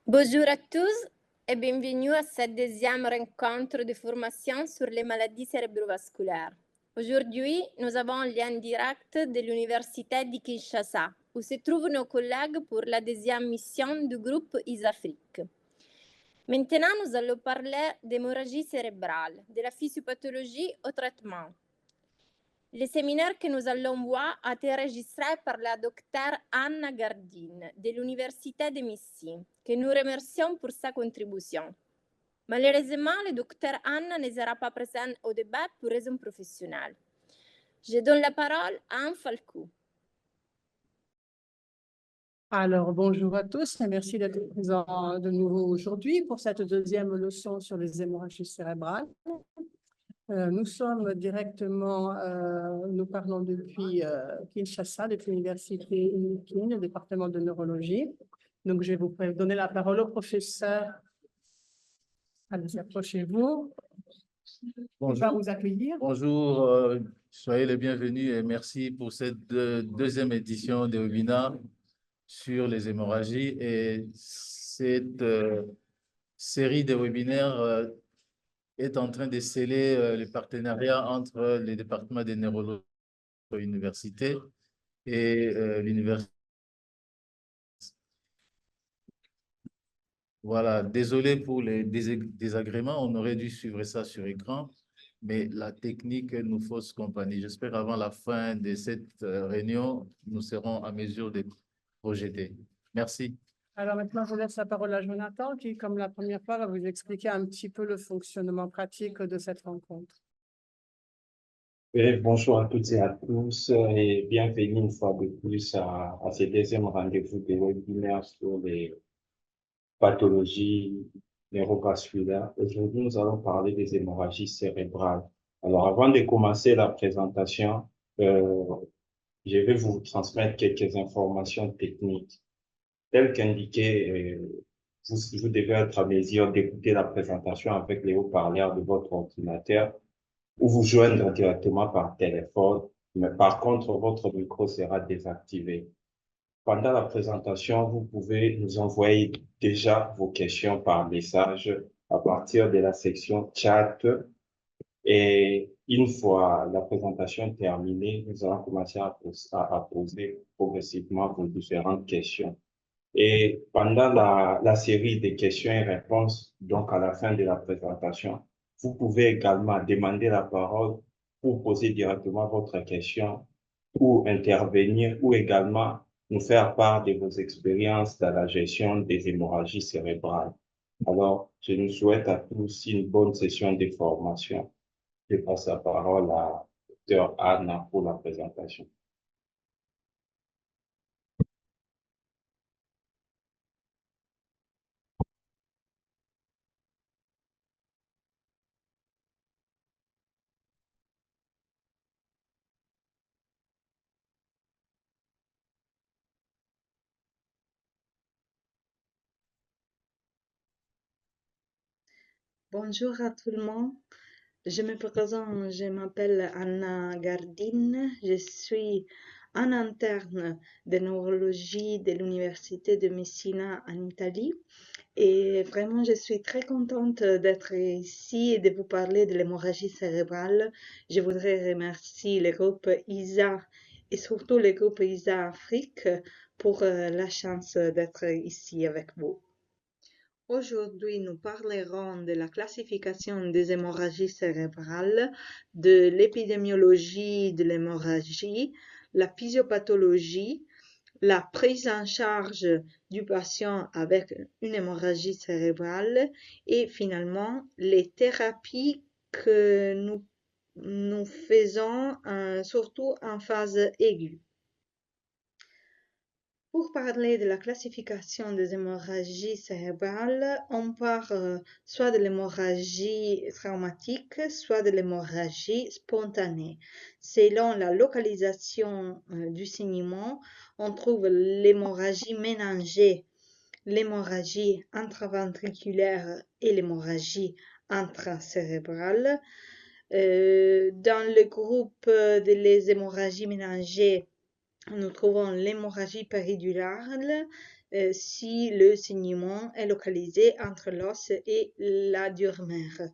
Bonjour à tous et bienvenue à cette deuxième rencontre de formation sur les maladies cérébrovasculaires. Aujourd'hui, nous avons un lien direct de l'Université de Kinshasa, où se trouvent nos collègues pour la deuxième mission du groupe ISAFRIC. Maintenant, nous allons parler d'hémorragie cérébrale, de la physiopathologie au traitement. Le séminaire que nous allons voir a été enregistré par la docteure Anna Gardin de l'Université de Missy, que nous remercions pour sa contribution. Malheureusement, le docteur Anna ne sera pas présent au débat pour raisons professionnelles. Je donne la parole à Anne Falcou. Alors, bonjour à tous et merci d'être présents de nouveau aujourd'hui pour cette deuxième leçon sur les hémorragies cérébrales. Nous sommes directement, nous parlons depuis Kinshasa, depuis l'Université Unikin, le département de neurologie. Donc, je vais vous donner la parole au professeur. Allez, approchez-vous. On va vous accueillir. Bonjour, soyez les bienvenus et merci pour cette deuxième édition des webinaires sur les hémorragies. Et cette série de webinaires est en train de sceller les partenariats entre les départements de neurologie de l'université et l'université. Voilà, désolé pour les désagréments, on aurait dû suivre ça sur écran, mais la technique nous fausse compagnie. J'espère qu'avant la fin de cette réunion, nous serons à mesure de projeter. Merci. Alors maintenant, je laisse la parole à Jonathan qui, comme la première fois, va vous expliquer un petit peu le fonctionnement pratique de cette rencontre. Oui, bonjour à toutes et à tous et bienvenue une fois de plus à ce deuxième rendez-vous des webinaires sur les pathologies neurovasculaires. Aujourd'hui, nous allons parler des hémorragies cérébrales. Alors, avant de commencer la présentation, je vais vous transmettre quelques informations techniques. Tel qu'indiqué, vous devez être à mesure d'écouter la présentation avec les haut-parleurs de votre ordinateur ou vous joindre directement par téléphone, mais par contre, votre micro sera désactivé. Pendant la présentation, vous pouvez nous envoyer déjà vos questions par message à partir de la section chat. Et une fois la présentation terminée, nous allons commencer à poser progressivement vos différentes questions. Et pendant la série de questions et réponses, donc à la fin de la présentation, vous pouvez également demander la parole pour poser directement votre question ou intervenir ou également nous faire part de vos expériences dans la gestion des hémorragies cérébrales. Alors, je nous souhaite à tous une bonne session de formation. Je passe la parole à Dr Anna pour la présentation. Bonjour à tout le monde. Je me présente, je m'appelle Anna Gardin. Je suis un interne de neurologie de l'Université de Messina en Italie. Et vraiment, je suis très contente d'être ici et de vous parler de l'hémorragie cérébrale. Je voudrais remercier le groupe ISA et surtout le groupe ISA Afrique pour la chance d'être ici avec vous. Aujourd'hui, nous parlerons de la classification des hémorragies cérébrales, de l'épidémiologie de l'hémorragie, la physiopathologie, la prise en charge du patient avec une hémorragie cérébrale et finalement les thérapies que nous faisons surtout en phase aiguë. Pour parler de la classification des hémorragies cérébrales, on parle soit de l'hémorragie traumatique, soit de l'hémorragie spontanée. Selon la localisation du saignement, on trouve l'hémorragie méningée, l'hémorragie intraventriculaire et l'hémorragie intracérébrale. Dans le groupe des hémorragies méningées, nous trouvons l'hémorragie péridurale si le saignement est localisé entre l'os et la dure mère.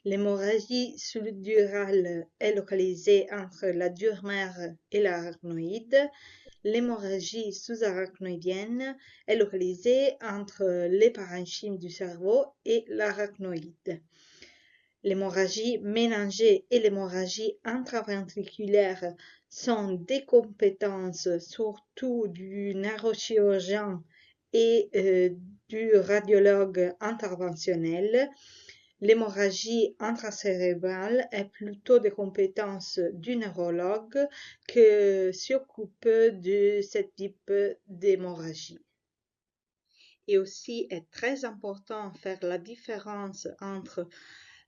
L'hémorragie sous-durale est localisée entre la dure mère et l'arachnoïde. L'hémorragie sous-arachnoïdienne est localisée entre les parenchymes du cerveau et l'arachnoïde. L'hémorragie méningée et l'hémorragie intraventriculaire sont des compétences surtout du neurochirurgien et du radiologue interventionnel. L'hémorragie intracérébrale est plutôt des compétences du neurologue qui s'occupe de ce type d'hémorragie. Et aussi est très important de faire la différence entre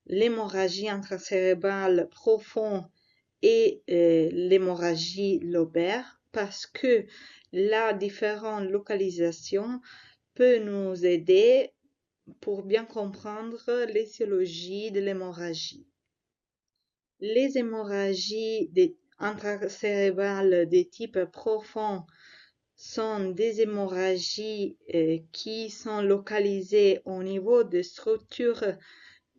l'hémorragie intracérébrale profonde et l'hémorragie lobaire parce que la différente localisation peut nous aider pour bien comprendre l'étiologie de l'hémorragie. Les hémorragies intracérébrales de type profond sont des hémorragies qui sont localisées au niveau de structures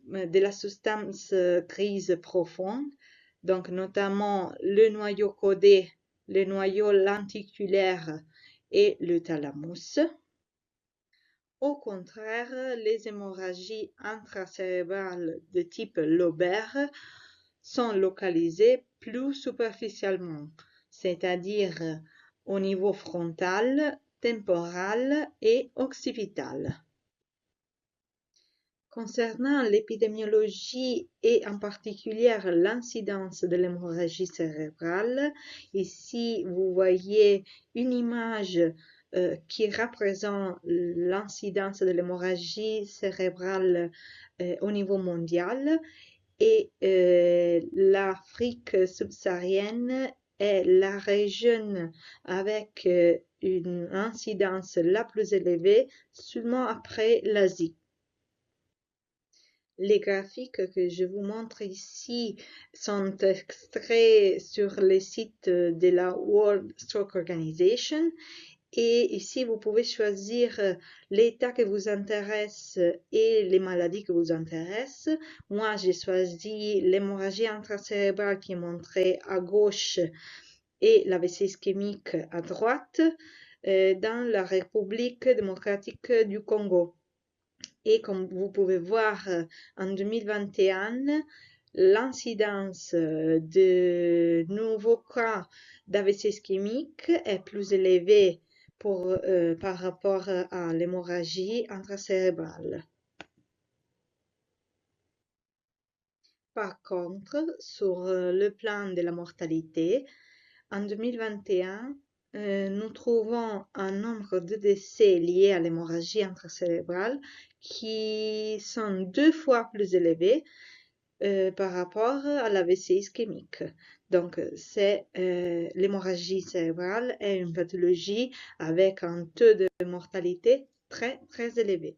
de la substance grise profonde, donc notamment le noyau caudé, le noyau lenticulaire et le thalamus. Au contraire, les hémorragies intracérébrales de type lobaire sont localisées plus superficiellement, c'est-à-dire au niveau frontal, temporal et occipital. Concernant l'épidémiologie et en particulier l'incidence de l'hémorragie cérébrale, ici vous voyez une image qui représente l'incidence de l'hémorragie cérébrale au niveau mondial et l'Afrique subsaharienne est la région avec une incidence la plus élevée seulement après l'Asie. Les graphiques que je vous montre ici sont extraits sur le site de la World Stroke Organization et ici vous pouvez choisir l'état qui vous intéresse et les maladies qui vous intéressent. Moi j'ai choisi l'hémorragie intracérébrale qui est montrée à gauche et l'AVC ischémique à droite dans la République démocratique du Congo. Et comme vous pouvez voir, en 2021, l'incidence de nouveaux cas d'AVC ischémique est plus élevée par rapport à l'hémorragie intracérébrale. Par contre, sur le plan de la mortalité, en 2021, nous trouvons un nombre de décès liés à l'hémorragie intracérébrale qui sont 2 fois plus élevés par rapport à l'AVC ischémique. Donc, l'hémorragie cérébrale est une pathologie avec un taux de mortalité très, très élevé.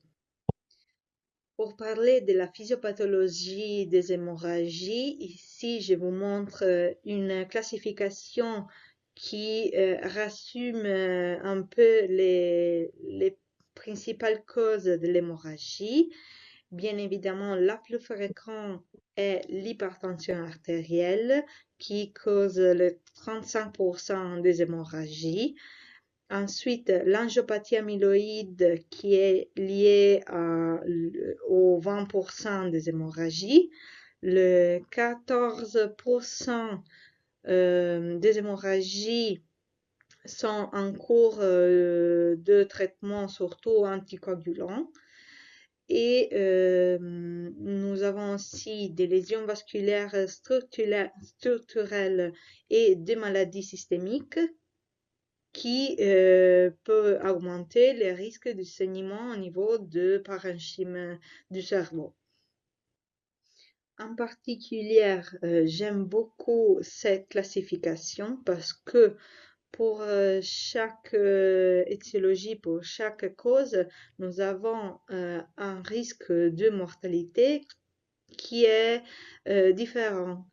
Pour parler de la physiopathologie des hémorragies, ici je vous montre une classification qui résume un peu les principales causes de l'hémorragie. Bien évidemment, la plus fréquente est l'hypertension artérielle qui cause le 35% des hémorragies. Ensuite, l'angiopathie amyloïde qui est liée aux 20% des hémorragies. Le 14% des hémorragies sont en cours de traitement, surtout anticoagulants. Et nous avons aussi des lésions vasculaires structurelles et des maladies systémiques qui peut augmenter les risques de saignement au niveau de parenchyme du cerveau. En particulier, j'aime beaucoup cette classification parce que pour chaque étiologie, pour chaque cause, nous avons un risque de mortalité qui est différent.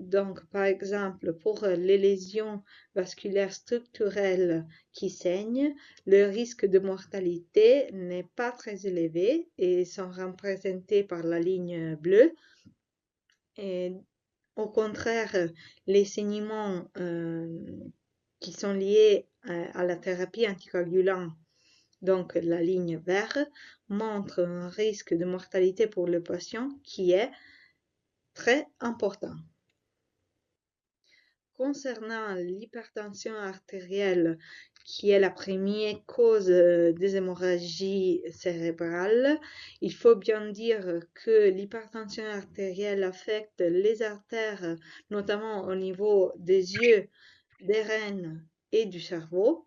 Donc, par exemple, pour les lésions vasculaires structurelles qui saignent, le risque de mortalité n'est pas très élevé et sont représentés par la ligne bleue. Et au contraire, les saignements qui sont liés à la thérapie anticoagulante, donc la ligne verte, montrent un risque de mortalité pour le patient qui est très important. Concernant l'hypertension artérielle, qui est la première cause des hémorragies cérébrales, il faut bien dire que l'hypertension artérielle affecte les artères, notamment au niveau des yeux, des reins et du cerveau.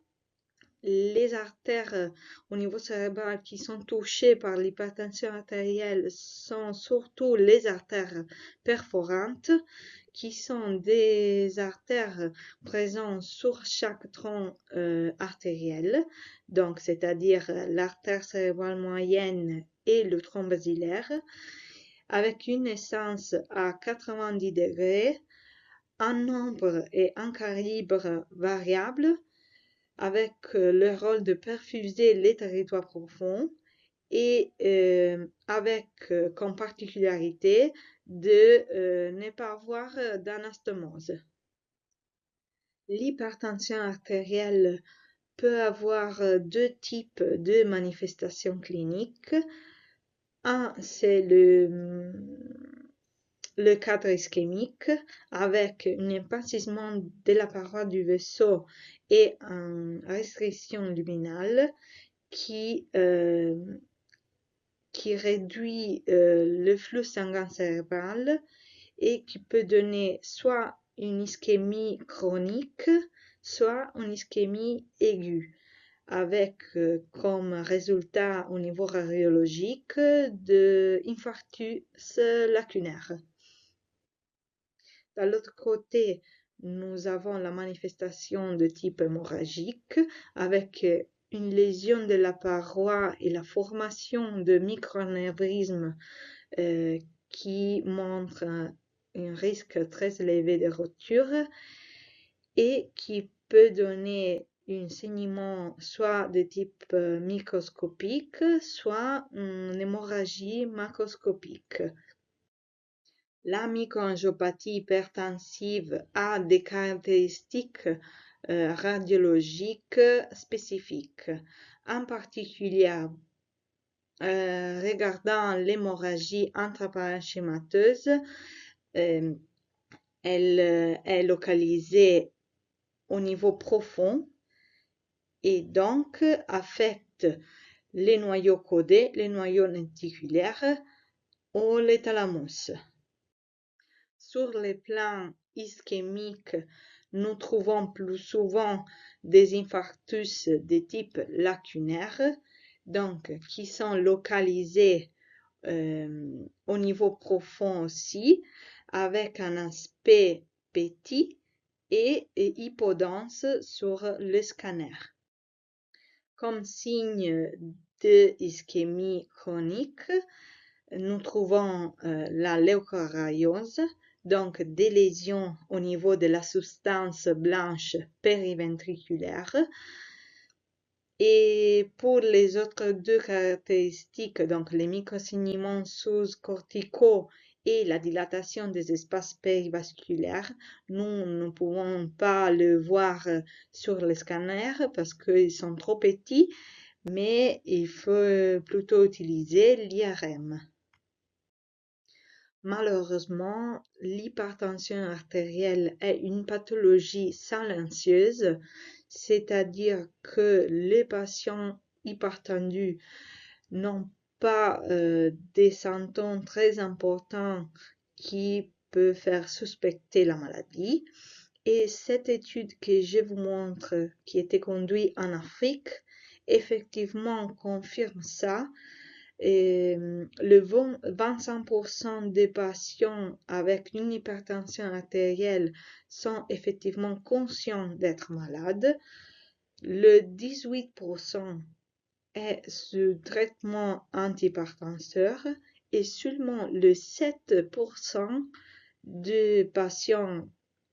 Les artères au niveau cérébral qui sont touchées par l'hypertension artérielle sont surtout les artères perforantes, qui sont des artères présentes sur chaque tronc artériel, donc c'est-à-dire l'artère cérébrale moyenne et le tronc basilaire, avec une essence à 90 degrés, un nombre et un calibre variables, avec le rôle de perfuser les territoires profonds et avec comme particularité de ne pas avoir d'anastomose. L'hypertension artérielle peut avoir deux types de manifestations cliniques. Un, c'est le cadre ischémique avec un épaississement de la paroi du vaisseau et une restriction luminale qui réduit le flux sanguin cérébral et qui peut donner soit une ischémie chronique, soit une ischémie aiguë, avec comme résultat au niveau radiologique de infarctus lacunaire. De l'autre côté, nous avons la manifestation de type hémorragique avec une lésion de la paroi et la formation de microanévrismes qui montrent un risque très élevé de rupture et qui peut donner un saignement soit de type microscopique, soit une hémorragie macroscopique. La microangiopathie hypertensive a des caractéristiques radiologiques spécifiques. En particulier, regardant l'hémorragie intraparenchymateuse, elle est localisée au niveau profond et donc affecte les noyaux caudés, les noyaux lenticulaires ou les thalamus. Sur le plan ischémique, nous trouvons plus souvent des infarctus de type lacunaire, donc qui sont localisés au niveau profond aussi, avec un aspect petit et hypodense sur le scanner. Comme signe de ischémie chronique, nous trouvons la leucorrheiose, donc des lésions au niveau de la substance blanche périventriculaire. Et pour les autres deux caractéristiques, donc les microsaignements sous-corticaux et la dilatation des espaces périvasculaires, nous ne pouvons pas le voir sur le scanner parce qu'ils sont trop petits, mais il faut plutôt utiliser l'IRM. Malheureusement, l'hypertension artérielle est une pathologie silencieuse, c'est-à-dire que les patients hypertendus n'ont pas des symptômes très importants qui peuvent faire suspecter la maladie. Et cette étude que je vous montre, qui a été conduite en Afrique, effectivement confirme ça. Et le 25% des patients avec une hypertension artérielle sont effectivement conscients d'être malades. Le 18% est sous traitement antihypertenseur et seulement le 7% du patient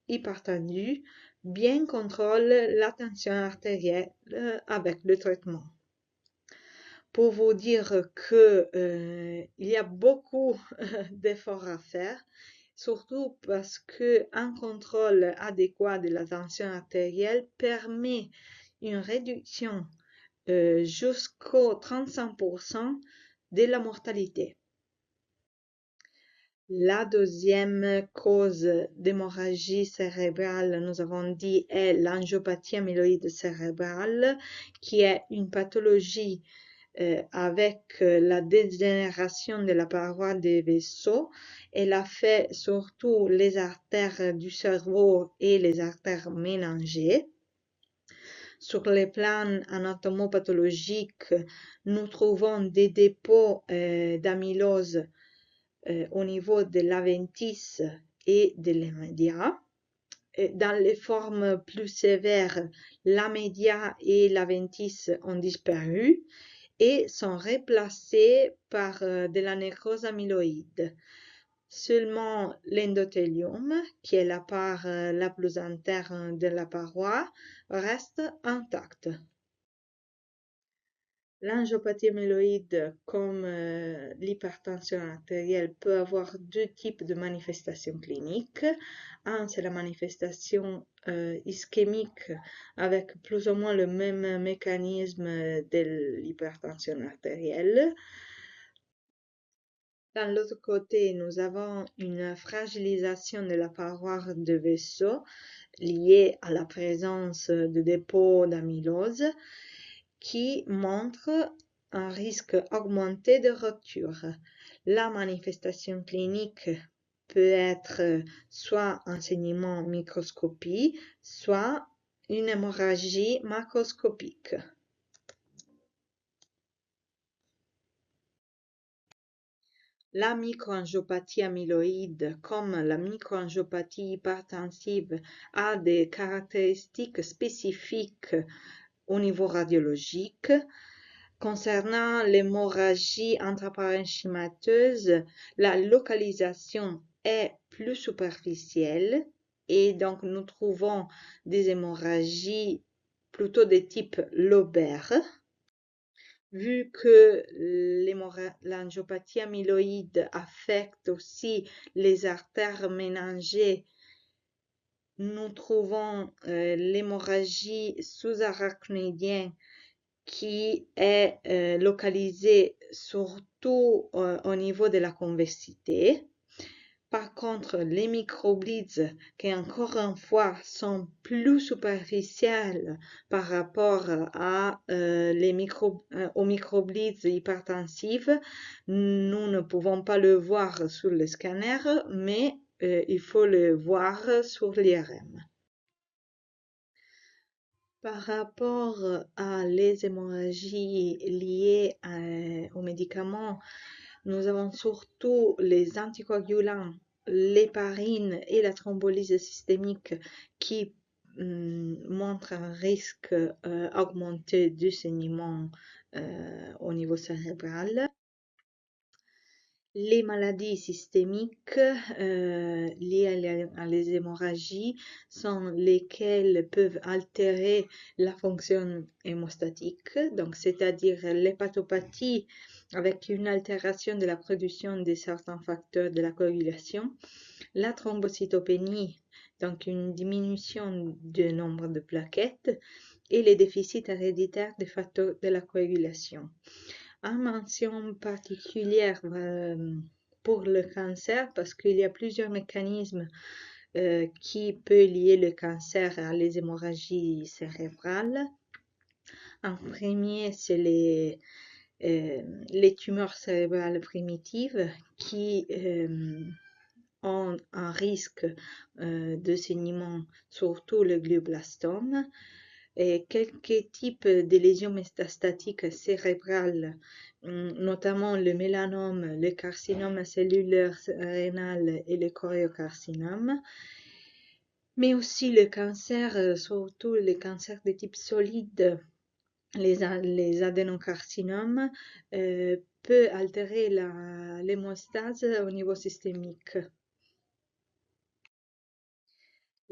hypertendu bien contrôle la tension artérielle avec le traitement. Pour vous dire que il y a beaucoup d'efforts à faire, surtout parce qu'un contrôle adéquat de la tension artérielle permet une réduction jusqu'au 35% de la mortalité. La deuxième cause d'hémorragie cérébrale, nous avons dit, est l'angiopathie amyloïde cérébrale, qui est une pathologie avec la dégénération de la paroi des vaisseaux. Elle affecte surtout les artères du cerveau et les artères méningées. Sur les plans anatomopathologiques, nous trouvons des dépôts d'amylose au niveau de l'adventice et de l'média. Dans les formes plus sévères, la média et l'adventice ont disparu et sont remplacés par de la nécrose amyloïde. Seulement l'endothélium, qui est la part la plus interne de la paroi, reste intacte. L'angiopathie amyloïde, comme l'hypertension artérielle, peut avoir deux types de manifestations cliniques. Un, c'est la manifestation ischémique avec plus ou moins le même mécanisme de l'hypertension artérielle. D'un l'autre côté, nous avons une fragilisation de la paroi de vaisseau liée à la présence de dépôts d'amylose qui montre un risque augmenté de rupture. La manifestation clinique peut être soit un saignement microscopique, soit une hémorragie macroscopique. La microangiopathie amyloïde, comme la microangiopathie hypertensive, a des caractéristiques spécifiques au niveau radiologique. Concernant l'hémorragie intraparenchymateuse, la localisation est plus superficielle et donc nous trouvons des hémorragies plutôt de type lobaire. Vu que l'angiopathie amyloïde affecte aussi les artères méningées, nous trouvons l'hémorragie sous-arachnoïdienne qui est localisée surtout au niveau de la convexité. Par contre, les microblides, qui encore une fois sont plus superficiels par rapport aux microblides hypertensifs, nous ne pouvons pas le voir sur le scanner, mais il faut le voir sur l'IRM. Par rapport à les hémorragies liées aux médicaments, nous avons surtout les anticoagulants, l'héparine et la thrombolyse systémique qui montrent un risque augmenté du saignement au niveau cérébral. Les maladies systémiques liées à les hémorragies sont lesquelles peuvent altérer la fonction hémostatique, donc c'est-à-dire l'hépatopathie avec une altération de la production de certains facteurs de la coagulation, la thrombocytopénie, donc une diminution du nombre de plaquettes, et les déficits héréditaires des facteurs de la coagulation. En mention particulière pour le cancer, parce qu'il y a plusieurs mécanismes qui peuvent lier le cancer à les hémorragies cérébrales. En premier, c'est les tumeurs cérébrales primitives qui ont un risque de saignement, surtout le glioblastome. Et quelques types de lésions métastatiques cérébrales, notamment le mélanome, le carcinome cellulaire rénal et le choriocarcinome, mais aussi le cancer, surtout les cancers de type solide, les adénocarcinomes, peut altérer l'hémostase au niveau systémique.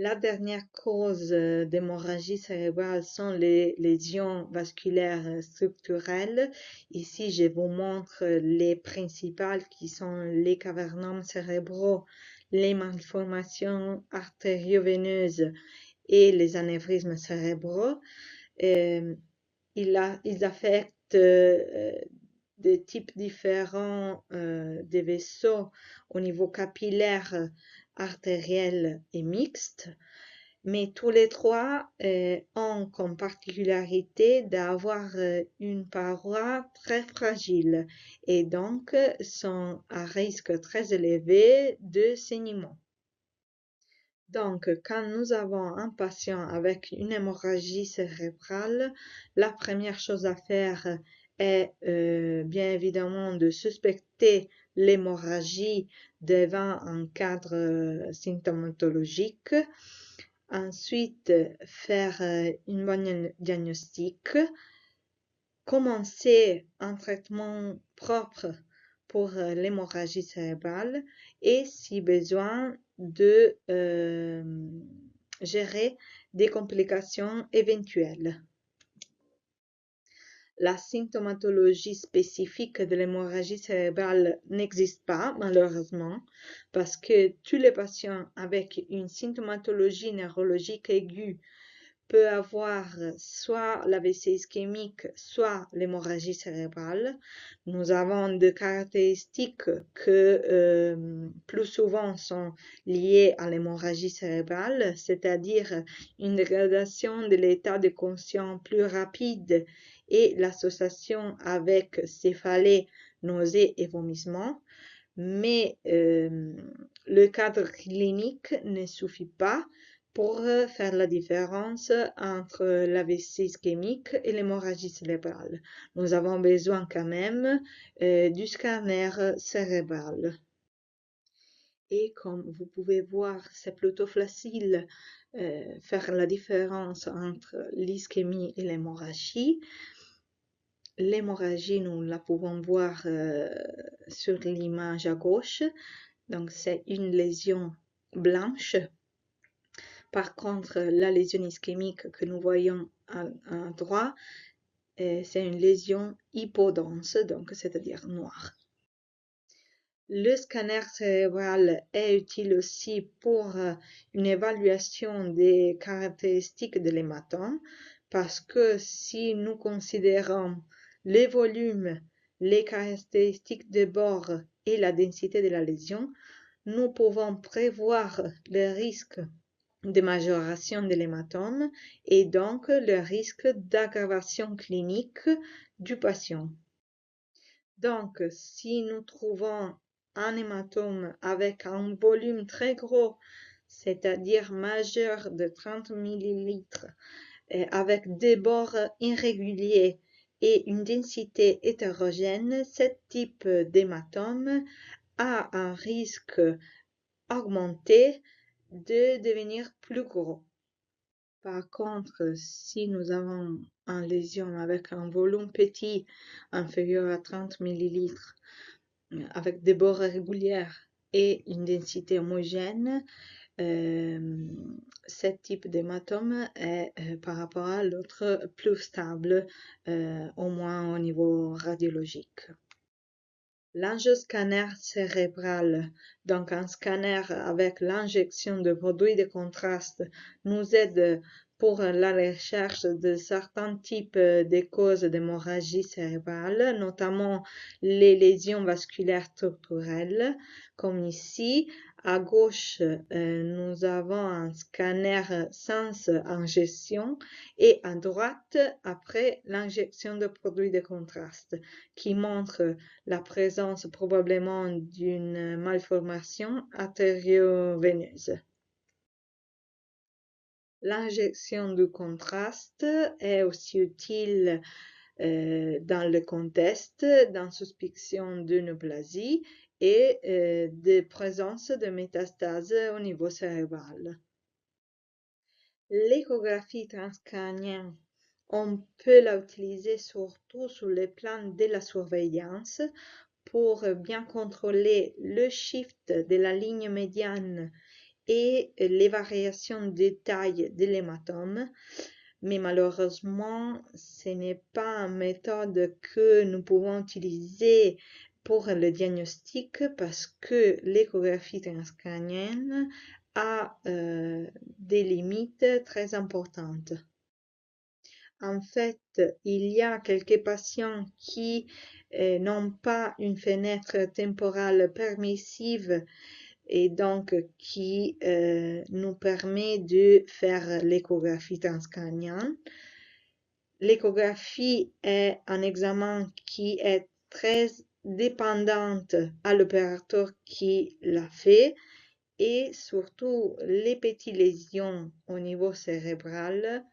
La dernière cause d'hémorragie cérébrale sont les lésions vasculaires structurelles. Ici, je vous montre les principales qui sont les cavernomes cérébraux, les malformations artério-veineuses et les anévrismes cérébraux. Ils affectent des types différents des vaisseaux au niveau capillaire, artériel et mixte, mais tous les trois ont comme particularité d'avoir une paroi très fragile et donc sont à risque très élevé de saignement. Donc, quand nous avons un patient avec une hémorragie cérébrale, la première chose à faire est bien évidemment de suspecter l'hémorragie devant un cadre symptomatologique. Ensuite, faire une bonne diagnostic. Commencer un traitement propre pour l'hémorragie cérébrale et, si besoin, de gérer des complications éventuelles. La symptomatologie spécifique de l'hémorragie cérébrale n'existe pas, malheureusement, parce que tous les patients avec une symptomatologie neurologique aiguë peuvent avoir soit l'AVC ischémique, soit l'hémorragie cérébrale. Nous avons des caractéristiques que plus souvent sont liées à l'hémorragie cérébrale, c'est-à-dire une dégradation de l'état de conscience plus rapide et l'association avec céphalée, nausées et vomissements. Mais le cadre clinique ne suffit pas pour faire la différence entre l'AVC ischémique et l'hémorragie cérébrale. Nous avons besoin quand même du scanner cérébral. Et comme vous pouvez voir, c'est plutôt facile faire la différence entre l'ischémie et l'hémorragie. L'hémorragie, nous la pouvons voir sur l'image à gauche. Donc, c'est une lésion blanche. Par contre, la lésion ischémique que nous voyons à droite, c'est une lésion hypodense, donc c'est-à-dire noire. Le scanner cérébral est utile aussi pour une évaluation des caractéristiques de l'hématome, parce que si nous considérons les volumes, les caractéristiques de bord et la densité de la lésion, nous pouvons prévoir le risque de majoration de l'hématome et donc le risque d'aggravation clinique du patient. Donc, si nous trouvons un hématome avec un volume très gros, c'est-à-dire majeur de 30 ml, avec des bords irréguliers et une densité hétérogène, ce type d'hématome a un risque augmenté de devenir plus gros. Par contre, si nous avons une lésion avec un volume petit, inférieur à 30 ml, avec des bords réguliers et une densité homogène, ce type d'hématome est par rapport à l'autre plus stable, au moins au niveau radiologique. L'angioscanner cérébral, donc un scanner avec l'injection de produits de contraste, nous aide pour la recherche de certains types de causes d'hémorragie cérébrale, notamment les lésions vasculaires structurelles, comme ici. À gauche, nous avons un scanner sans injection et à droite, après l'injection de produits de contraste, qui montre la présence probablement d'une malformation artério-veineuse. L'injection de contraste est aussi utile dans le contexte d'un suspicion de néoplasie et de présence de métastases au niveau cérébral. L'échographie transcrânienne, on peut l'utiliser surtout sur le plan de la surveillance pour bien contrôler le shift de la ligne médiane et les variations de taille de l'hématome. Mais malheureusement, ce n'est pas une méthode que nous pouvons utiliser pour le diagnostic parce que l'échographie transcrânienne a des limites très importantes. En fait, il y a quelques patients qui n'ont pas une fenêtre temporale permissive et donc qui nous permet de faire l'échographie transcrânienne. L'échographie est un examen qui est très dépendante à l'opérateur qui l'a fait et surtout les petites lésions au niveau cérébral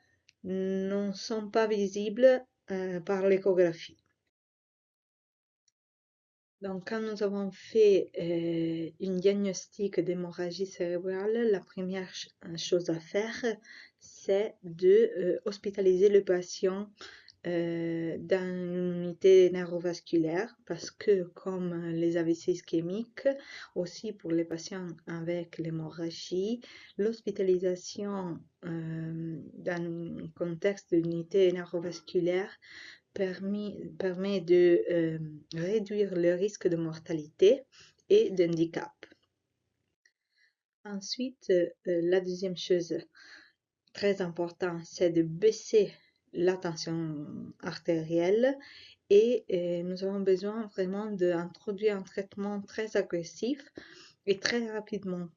ne sont pas visibles par l'échographie. Donc, quand nous avons fait une diagnostic d'hémorragie cérébrale, la première chose à faire, c'est de hospitaliser le patient dans une unité neurovasculaire parce que comme les AVC ischémiques, aussi pour les patients avec l'hémorragie, l'hospitalisation dans un contexte d'unité neurovasculaire permet de réduire le risque de mortalité et d'handicap. Ensuite, la deuxième chose très importante, c'est de baisser la tension artérielle et nous avons besoin vraiment d'introduire un traitement très agressif et très rapidement.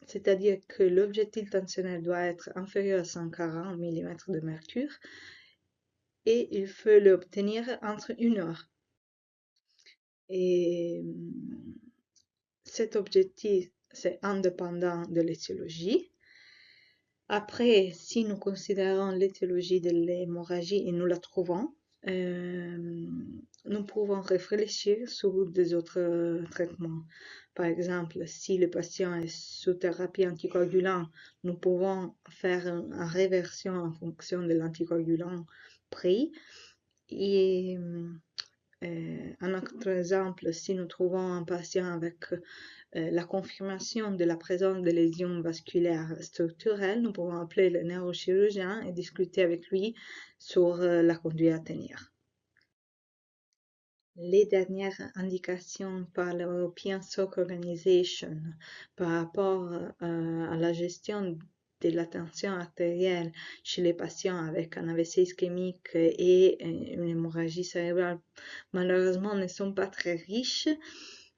C'est-à-dire que l'objectif tensionnel doit être inférieur à 140 mm de mercure et il faut l'obtenir entre 1 heure. Et cet objectif, c'est indépendant de l'étiologie. Après, si nous considérons l'étiologie de l'hémorragie et nous la trouvons, nous pouvons réfléchir sur des autres traitements. Par exemple, si le patient est sous thérapie anticoagulant, nous pouvons faire une réversion en fonction de l'anticoagulant pris. Et un autre exemple, si nous trouvons un patient avec la confirmation de la présence de lésions vasculaires structurelles, nous pouvons appeler le neurochirurgien et discuter avec lui sur la conduite à tenir. Les dernières indications par l'European Stroke Organization par rapport à la gestion de la tension artérielle chez les patients avec un AVC ischémique et une hémorragie cérébrale, malheureusement, ne sont pas très riches.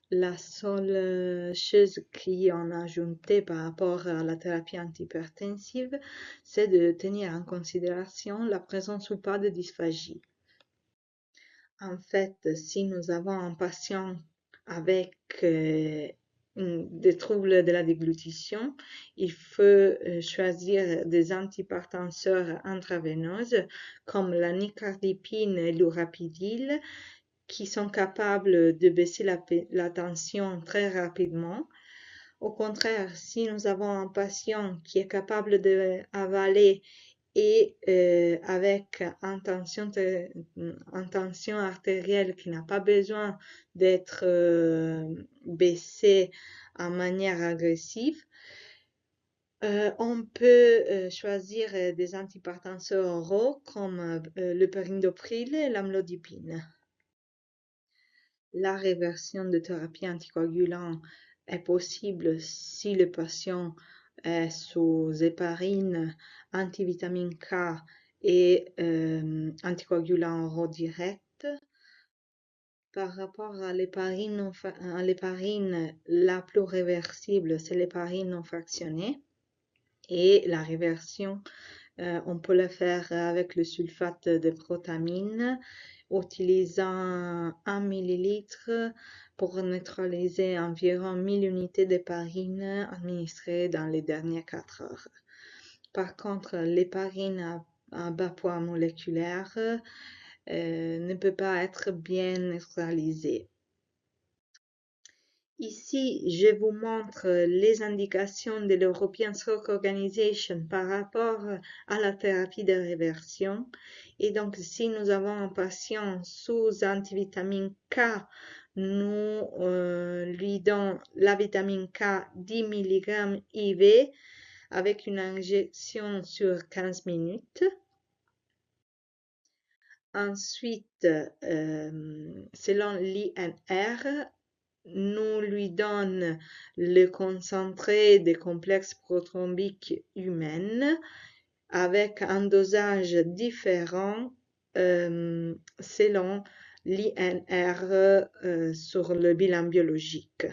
La seule chose qu'on a ajoutée par rapport à la thérapie antihypertensive, c'est de tenir en considération la présence ou pas de dysphagie. En fait, si nous avons un patient avec des troubles de la déglutition, il faut choisir des antihypertenseurs intraveineuses comme la nicardipine et l'urapidil qui sont capables de baisser la tension très rapidement. Au contraire, si nous avons un patient qui est capable d'avaler et avec une tension artérielle qui n'a pas besoin d'être baissée en manière agressive, on peut choisir des antihypertenseurs oraux comme le perindopril et l'amlodipine. La réversion de thérapie anticoagulant est possible si le patient est sous héparine, antivitamine K et anticoagulant oraux direct. Par rapport à l'héparine, la plus réversible, c'est l'héparine non fractionnée. Et la réversion, on peut la faire avec le sulfate de protamine, utilisant 1 millilitre pour neutraliser environ 1000 unités d'héparine administrées dans les dernières 4 heures. Par contre, l'héparine à bas poids moléculaire ne peut pas être bien neutralisée. Ici, je vous montre les indications de l'European Stroke Organization par rapport à la thérapie de réversion. Et donc, si nous avons un patient sous antivitamine K, nous lui donnons la vitamine K 10 mg IV avec une injection sur 15 minutes. Ensuite, selon l'INR, nous lui donnons le concentré des complexes prothrombiques humains avec un dosage différent selon l'INR sur le bilan biologique.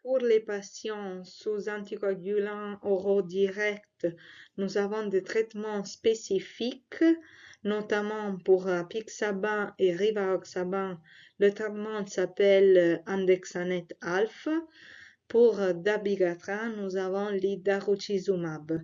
Pour les patients sous anticoagulants oraux directs, nous avons des traitements spécifiques, notamment pour apixaban et rivaroxaban. Le traitement s'appelle Andexanet alpha. Pour dabigatran, nous avons l'idarucizumab.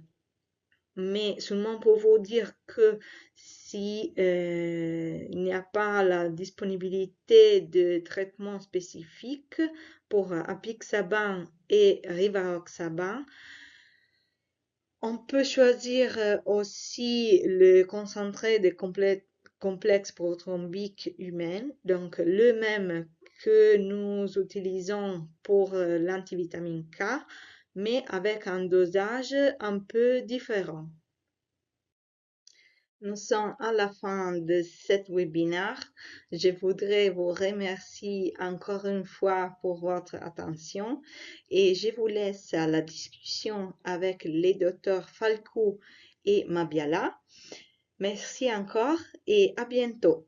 Mais seulement pour vous dire que si il n'y a pas la disponibilité de traitements spécifiques pour apixaban et rivaroxaban, on peut choisir aussi le concentré des complexes prothrombiques humains, donc le même que nous utilisons pour l'antivitamine K, mais avec un dosage un peu différent. Nous sommes à la fin de cet webinaire. Je voudrais vous remercier encore une fois pour votre attention et je vous laisse à la discussion avec les docteurs Falcou et Mabiala. Merci encore et à bientôt.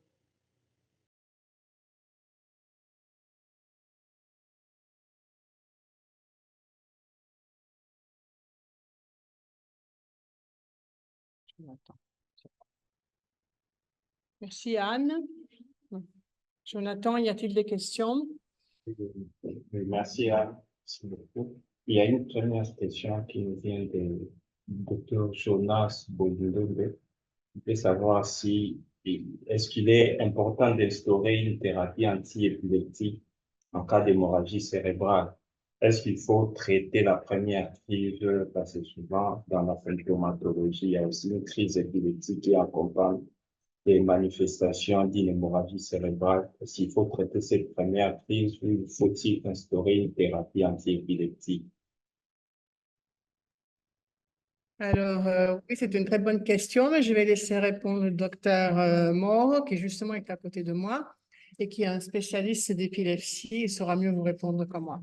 Merci Anne. Jonathan, y a-t-il des questions? Merci Anne. Merci beaucoup. Il y a une première question qui nous vient de Dr. Jonas Bodulebe. Il veut savoir si est-ce qu'il est important d'instaurer une thérapie anti-épileptique en cas d'hémorragie cérébrale. Est-ce qu'il faut traiter la première crise, parce que souvent dans la symptomatologie, il y a aussi une crise épileptique qui accompagne des manifestations d'une hémorragie cérébrale. S'il faut traiter cette première crise, ou faut-il instaurer une thérapie anti-épileptique? Alors, oui, c'est une très bonne question, mais je vais laisser répondre le docteur Moro, qui justement est à côté de moi et qui est un spécialiste d'épilepsie. Il saura mieux vous répondre que moi.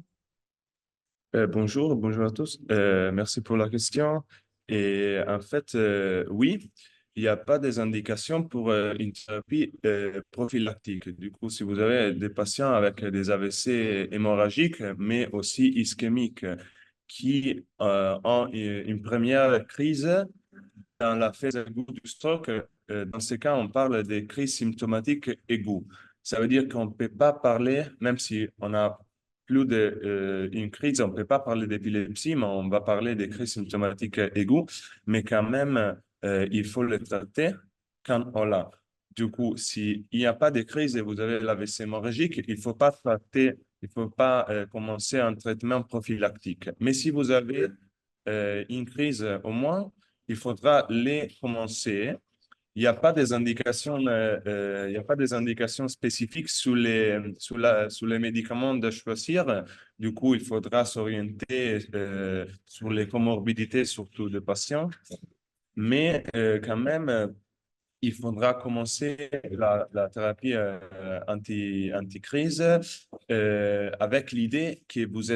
Bonjour à tous. Merci pour la question. Et en fait, oui, il n'y a pas des indications pour une thérapie prophylactique. Du coup, si vous avez des patients avec des AVC hémorragiques, mais aussi ischémiques, qui ont une première crise dans la phase aiguë du stroke, dans ce cas, on parle des crises symptomatiques aiguës. Ça veut dire qu'on ne peut pas parler, même si on a plus d'une crise, on ne peut pas parler d'épilepsie, mais on va parler des crises symptomatiques aiguës, mais quand même, il faut le traiter quand on l'a. Du coup, s'il n'y a pas de crise et vous avez l'AVC hémorragique, il ne faut pas traiter, il faut pas commencer un traitement prophylactique. Mais si vous avez une crise au moins, il faudra les commencer. Il n'y a pas des indications, il y a pas des indications spécifiques sur les médicaments de choisir. Du coup, il faudra s'orienter sur les comorbidités, surtout des patients. Mais quand même, il faudra commencer la thérapie anti-crise avec l'idée que vous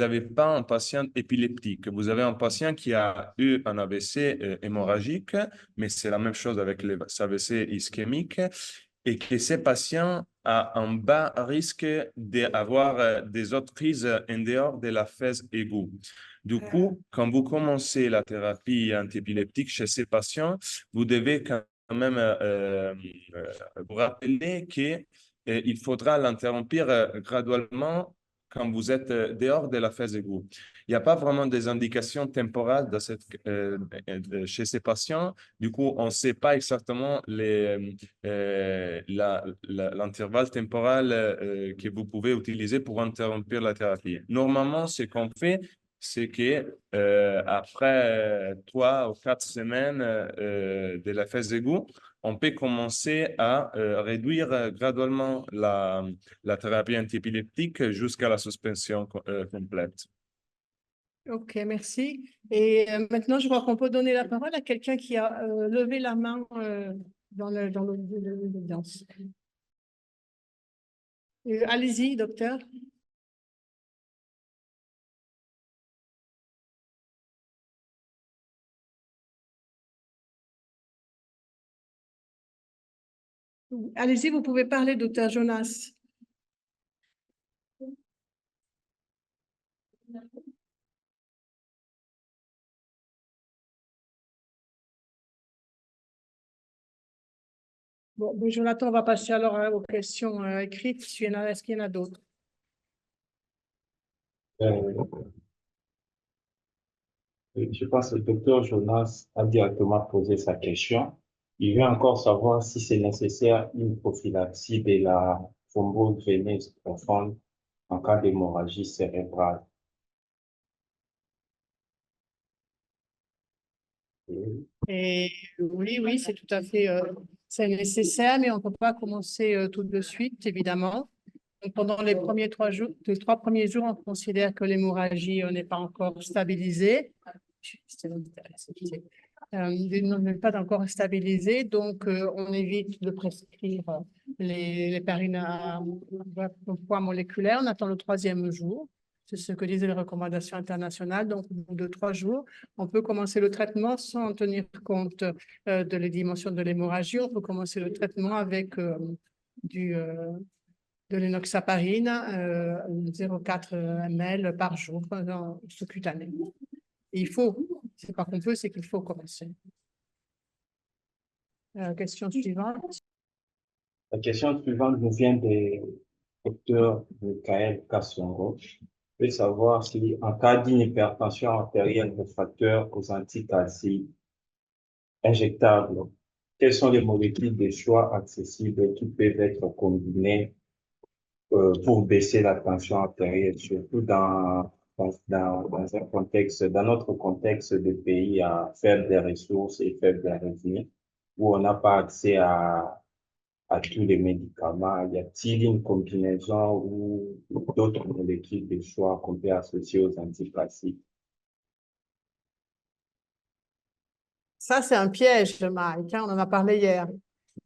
avez pas un patient épileptique, vous avez un patient qui a eu un AVC hémorragique, mais c'est la même chose avec les AVC ischémiques, et que ces patients a un bas risque d'avoir des autres crises en dehors de la phase aiguë. Du coup, quand vous commencez la thérapie antiépileptique chez ces patients, vous devez quand même vous rappeler qu'il faudra l'interrompre graduellement quand vous êtes dehors de la phase aiguë. Il n'y a pas vraiment des indications temporales chez ces patients. Du coup, on ne sait pas exactement l'intervalle temporel que vous pouvez utiliser pour interrompre la thérapie. Normalement, ce qu'on fait, c'est que après 3 ou 4 semaines de la phase aiguë, on peut commencer à réduire graduellement la thérapie antiépileptique jusqu'à la suspension complète. Ok, merci. Et maintenant, je crois qu'on peut donner la parole à quelqu'un qui a levé la main dans l'audience. Allez-y, docteur. Allez-y, vous pouvez parler, docteur Jonas. Bon, Jonathan, on va passer alors aux questions écrites. Est-ce qu'il y en a d'autres? Je pense que le docteur Jonas a directement posé sa question. Il veut encore savoir si c'est nécessaire une prophylaxie de la thrombose veineuse profonde en cas d'hémorragie cérébrale. Et oui, c'est tout à fait c'est nécessaire, mais on ne peut pas commencer tout de suite, évidemment. Donc, pendant les trois premiers jours, on considère que l'hémorragie n'est pas encore stabilisée. N'est pas encore stabilisée, donc on évite de prescrire les pérines à poids moléculaire. On attend le 3e jour. C'est ce que disaient les recommandations internationales. Donc, au bout de 3 jours, on peut commencer le traitement sans tenir compte de les dimensions de l'hémorragie. On peut commencer le traitement avec de l'enoxaparine, 0,4 ml par jour sous-cutané. Il faut, c'est pas qu'on peut, c'est qu'il faut commencer. Question suivante. La question suivante nous vient du docteur Michael Kassongo. Il veut savoir si, en cas d'une hypertension artérielle réfractaire aux anticalciques injectables, quelles sont les molécules de choix accessibles qui peuvent être combinées pour baisser la tension artérielle, surtout dans un contexte, dans notre contexte de pays à faible des ressources et faible des revenus, où on n'a pas accès à tous les médicaments. Y a-t-il une combinaison ou d'autres molécules de choix qu'on peut associer aux antipathiques? Ça, c'est un piège, Mike, hein, on en a parlé hier.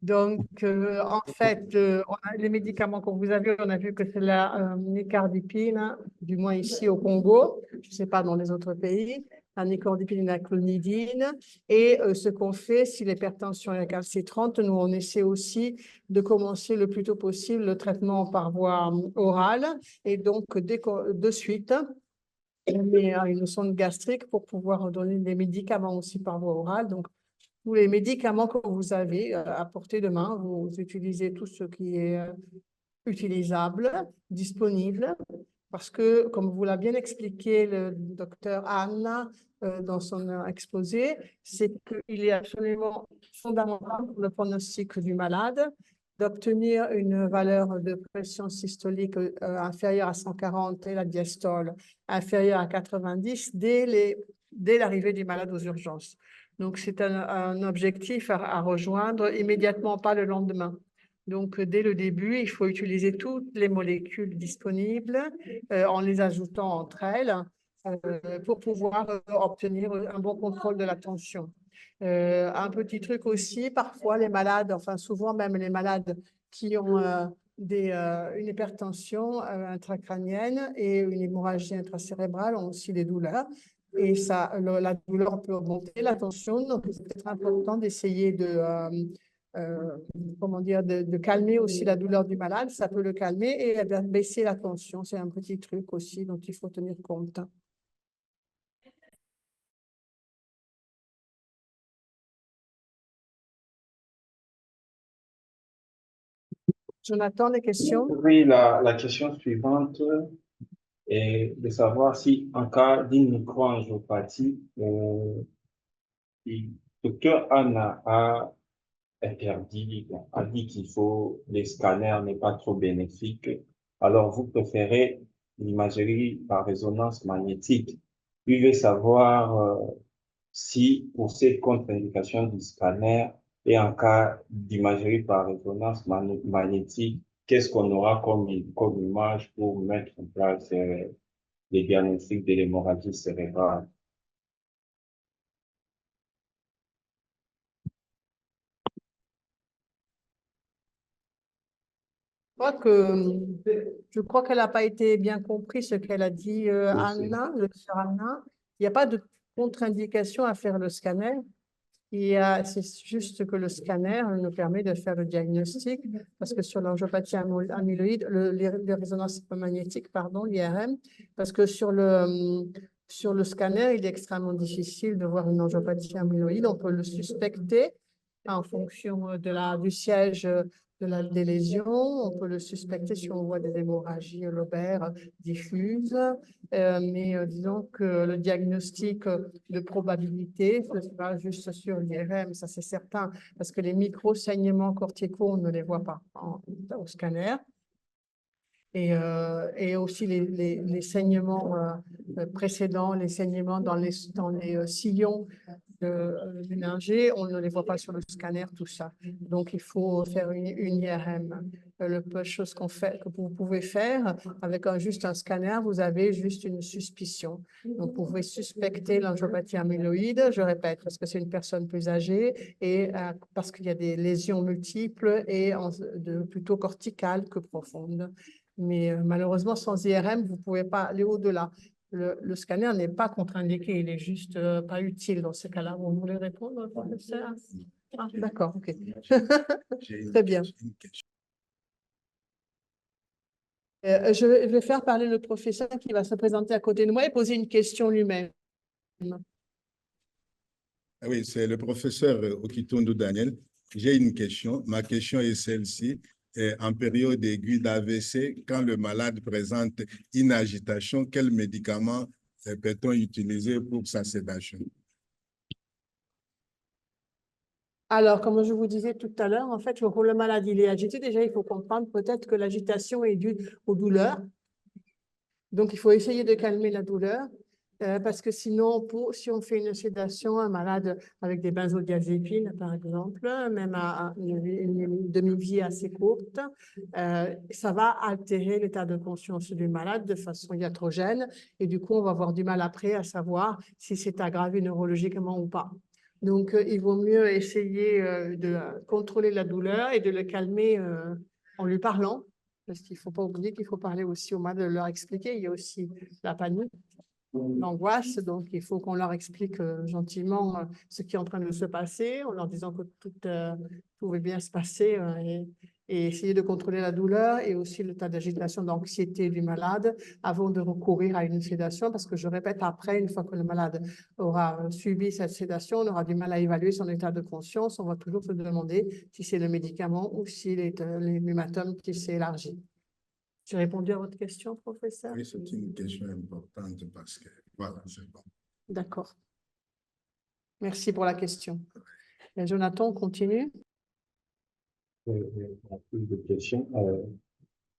Donc, en fait, les médicaments que vous avez, on a vu que c'est la nicardipine, du moins ici au Congo, je ne sais pas dans les autres pays, la nicardipine et la clonidine. Et ce qu'on fait, si l'hypertension est récalcitrante, nous, on essaie aussi de commencer le plus tôt possible le traitement par voie orale. Et donc, de suite, mais une sonde gastrique pour pouvoir donner des médicaments aussi par voie orale. Donc, tous les médicaments que vous avez à portée de main, vous utilisez tout ce qui est utilisable, disponible, parce que, comme vous l'a bien expliqué le docteur Anna dans son exposé, c'est qu'il est absolument fondamental pour le pronostic du malade d'obtenir une valeur de pression systolique inférieure à 140 et la diastole inférieure à 90 dès l'arrivée du malade aux urgences. Donc, c'est un objectif à rejoindre immédiatement, pas le lendemain. Donc, dès le début, il faut utiliser toutes les molécules disponibles en les ajoutant entre elles pour pouvoir obtenir un bon contrôle de la tension. Un petit truc aussi, parfois les malades, enfin souvent même les malades qui ont une hypertension intracrânienne et une hémorragie intracérébrale ont aussi des douleurs. Et ça, la douleur peut augmenter la tension, donc c'est important d'essayer comment dire, de calmer aussi la douleur du malade, ça peut le calmer et baisser la tension. C'est un petit truc aussi dont il faut tenir compte. Jonathan, les questions? Oui, la question suivante est de savoir si, en cas d'une microangiopathie, le docteur Anna a dit qu'il faut, les scanners n'est pas trop bénéfique. Alors, vous préférez l'imagerie par résonance magnétique. Lui veut savoir si, pour cette contre-indication du scanner, Et en cas d'imagerie par résonance magnétique, qu'est-ce qu'on aura comme image pour mettre en place les diagnostics de l'hémorragie cérébrale? Je crois qu'elle n'a pas été bien compris ce qu'elle a dit, Anna, le sœur Anna. Il n'y a pas de contre-indication à faire le scanner. C'est juste que le scanner nous permet de faire le diagnostic parce que sur l'angiopathie amyloïde, les résonances magnétiques, pardon, l'IRM, parce que sur le scanner, il est extrêmement difficile de voir une angiopathie amyloïde. On peut le suspecter en fonction du siège des lésions. On peut le suspecter si on voit des hémorragies lobaires diffuses. Mais disons que le diagnostic de probabilité, ce sera juste sur l'IRM, ça c'est certain, parce que les micro-saignements corticaux, on ne les voit pas au scanner. Et aussi les saignements précédents, les saignements dans les sillons méningés, on ne les voit pas sur le scanner, tout ça. Donc, il faut faire une IRM. La chose que vous pouvez faire avec juste un scanner, vous avez juste une suspicion. Donc, vous pouvez suspecter l'angiopathie amyloïde, je répète, parce que c'est une personne plus âgée et parce qu'il y a des lésions multiples et plutôt corticales que profondes. Mais malheureusement, sans IRM, vous ne pouvez pas aller au-delà. Le scanner n'est pas contre-indiqué, il est juste pas utile dans ce cas-là. Vous voulez répondre, professeur? Ah, d'accord, ok. Très bien. Je vais faire parler le professeur qui va se présenter à côté de moi et poser une question lui-même. Oui, c'est le professeur Okitondo Daniel. J'ai une question. Ma question est celle-ci. En période aiguë d'AVC, quand le malade présente une agitation, quel médicament peut-on utiliser pour sa sédation? Alors, comme je vous disais tout à l'heure, en fait, pour le malade, il est agité. Déjà, il faut comprendre peut-être que l'agitation est due aux douleurs. Donc, il faut essayer de calmer la douleur. Parce que sinon, si on fait une sédation, un malade avec des benzodiazépines, par exemple, même à une demi-vie assez courte, ça va altérer l'état de conscience du malade de façon iatrogène. Et du coup, on va avoir du mal après à savoir si c'est aggravé neurologiquement ou pas. Donc, il vaut mieux essayer de contrôler la douleur et de le calmer en lui parlant. Parce qu'il ne faut pas oublier qu'il faut parler aussi aux malades, de leur expliquer. Il y a aussi la panique, l'angoisse, donc il faut qu'on leur explique gentiment ce qui est en train de se passer, en leur disant que tout pouvait bien se passer et essayer de contrôler la douleur et aussi le tas d'agitation, d'anxiété du malade avant de recourir à une sédation, parce que je répète, après, une fois que le malade aura suivi cette sédation, on aura du mal à évaluer son état de conscience, on va toujours se demander si c'est le médicament ou si l'hématome qui s'est élargi. J'ai répondu à votre question, professeur? Oui, c'est une question importante parce que, voilà, c'est bon. D'accord. Merci pour la question. Jonathan, on continue. Plus de questions.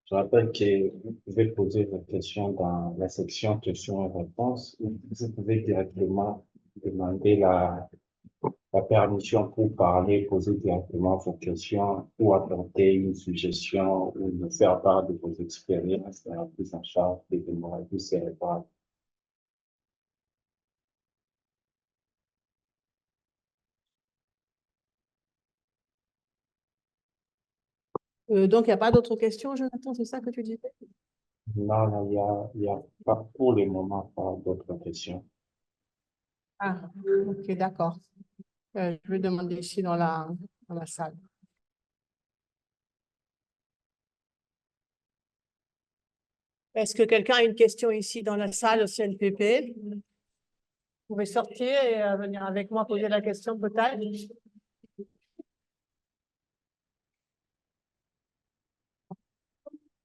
Je rappelle que vous pouvez poser vos questions dans la section questions et réponses. Vous pouvez directement demander la permission pour parler, poser directement vos questions ou apporter une suggestion ou nous faire part de vos expériences dans la prise en charge des hémorragies cérébrales. Donc, il n'y a pas d'autres questions, Jonathan, c'est ça que tu disais? Non, il y a pas pour le moment pas d'autres questions. Ah, ok, d'accord. Je vais demander ici dans la salle. Est-ce que quelqu'un a une question ici dans la salle au CNPP? Vous pouvez sortir et venir avec moi poser la question peut-être.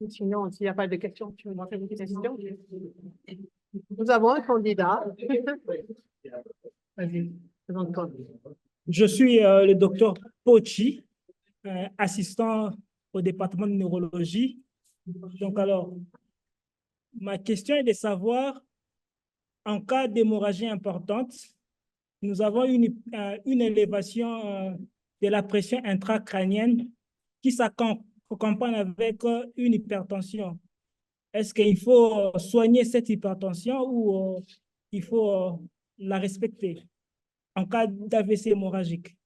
Sinon, s'il n'y a pas de questions, tu veux montrer une question? Nous avons un candidat. Vas-y, présente-toi. Je suis le docteur Pochi, assistant au département de neurologie. Donc alors, ma question est de savoir, en cas d'hémorragie importante, nous avons une élévation de la pression intracrânienne qui s'accompagne avec une hypertension. Est-ce qu'il faut soigner cette hypertension ou il faut la respecter en cas d'AVC hémorragique?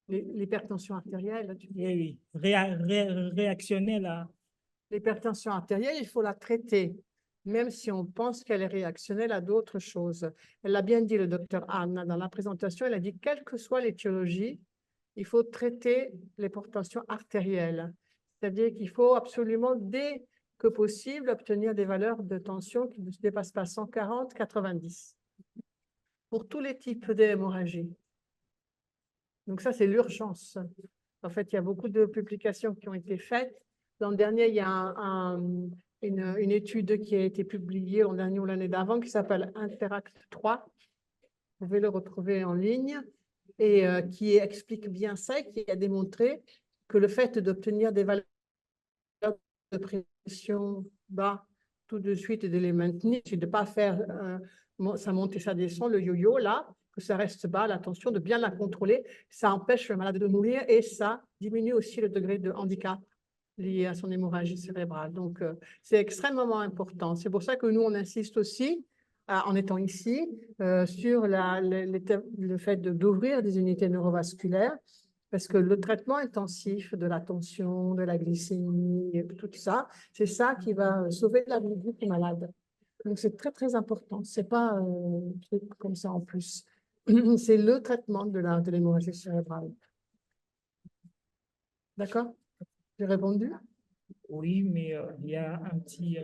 L'hypertension artérielle, Oui, réactionnelle à... L'hypertension artérielle, il faut la traiter, même si on pense qu'elle est réactionnelle à d'autres choses. Elle l'a bien dit, le docteur Anne, dans la présentation, elle a dit, quelle que soit l'étiologie, il faut traiter l'hypertension artérielle. C'est-à-dire qu'il faut absolument, dès que possible, obtenir des valeurs de tension qui ne se dépassent pas 140, 90, pour tous les types d'hémorragie. Donc ça, c'est l'urgence. En fait, il y a beaucoup de publications qui ont été faites. L'an dernier, il y a une étude qui a été publiée l'an dernier ou l'année d'avant qui s'appelle Interact 3. Vous pouvez le retrouver en ligne et qui explique bien ça et qui a démontré que le fait d'obtenir des valeurs de pression bas tout de suite et de les maintenir, c'est de ne pas faire ça monte et ça descend, le yo-yo là, que ça reste bas, la tension, de bien la contrôler, ça empêche le malade de mourir et ça diminue aussi le degré de handicap lié à son hémorragie cérébrale. Donc, c'est extrêmement important. C'est pour ça que nous, on insiste aussi, en étant ici, sur le fait d'ouvrir des unités neurovasculaires, parce que le traitement intensif de la tension, de la glycémie, tout ça, c'est ça qui va sauver la vie du malade. Donc, c'est très, très important. Ce n'est pas un truc comme ça en plus. C'est le traitement de l'hémorragie cérébrale. D'accord? J'ai répondu? Oui, mais il y a un petit...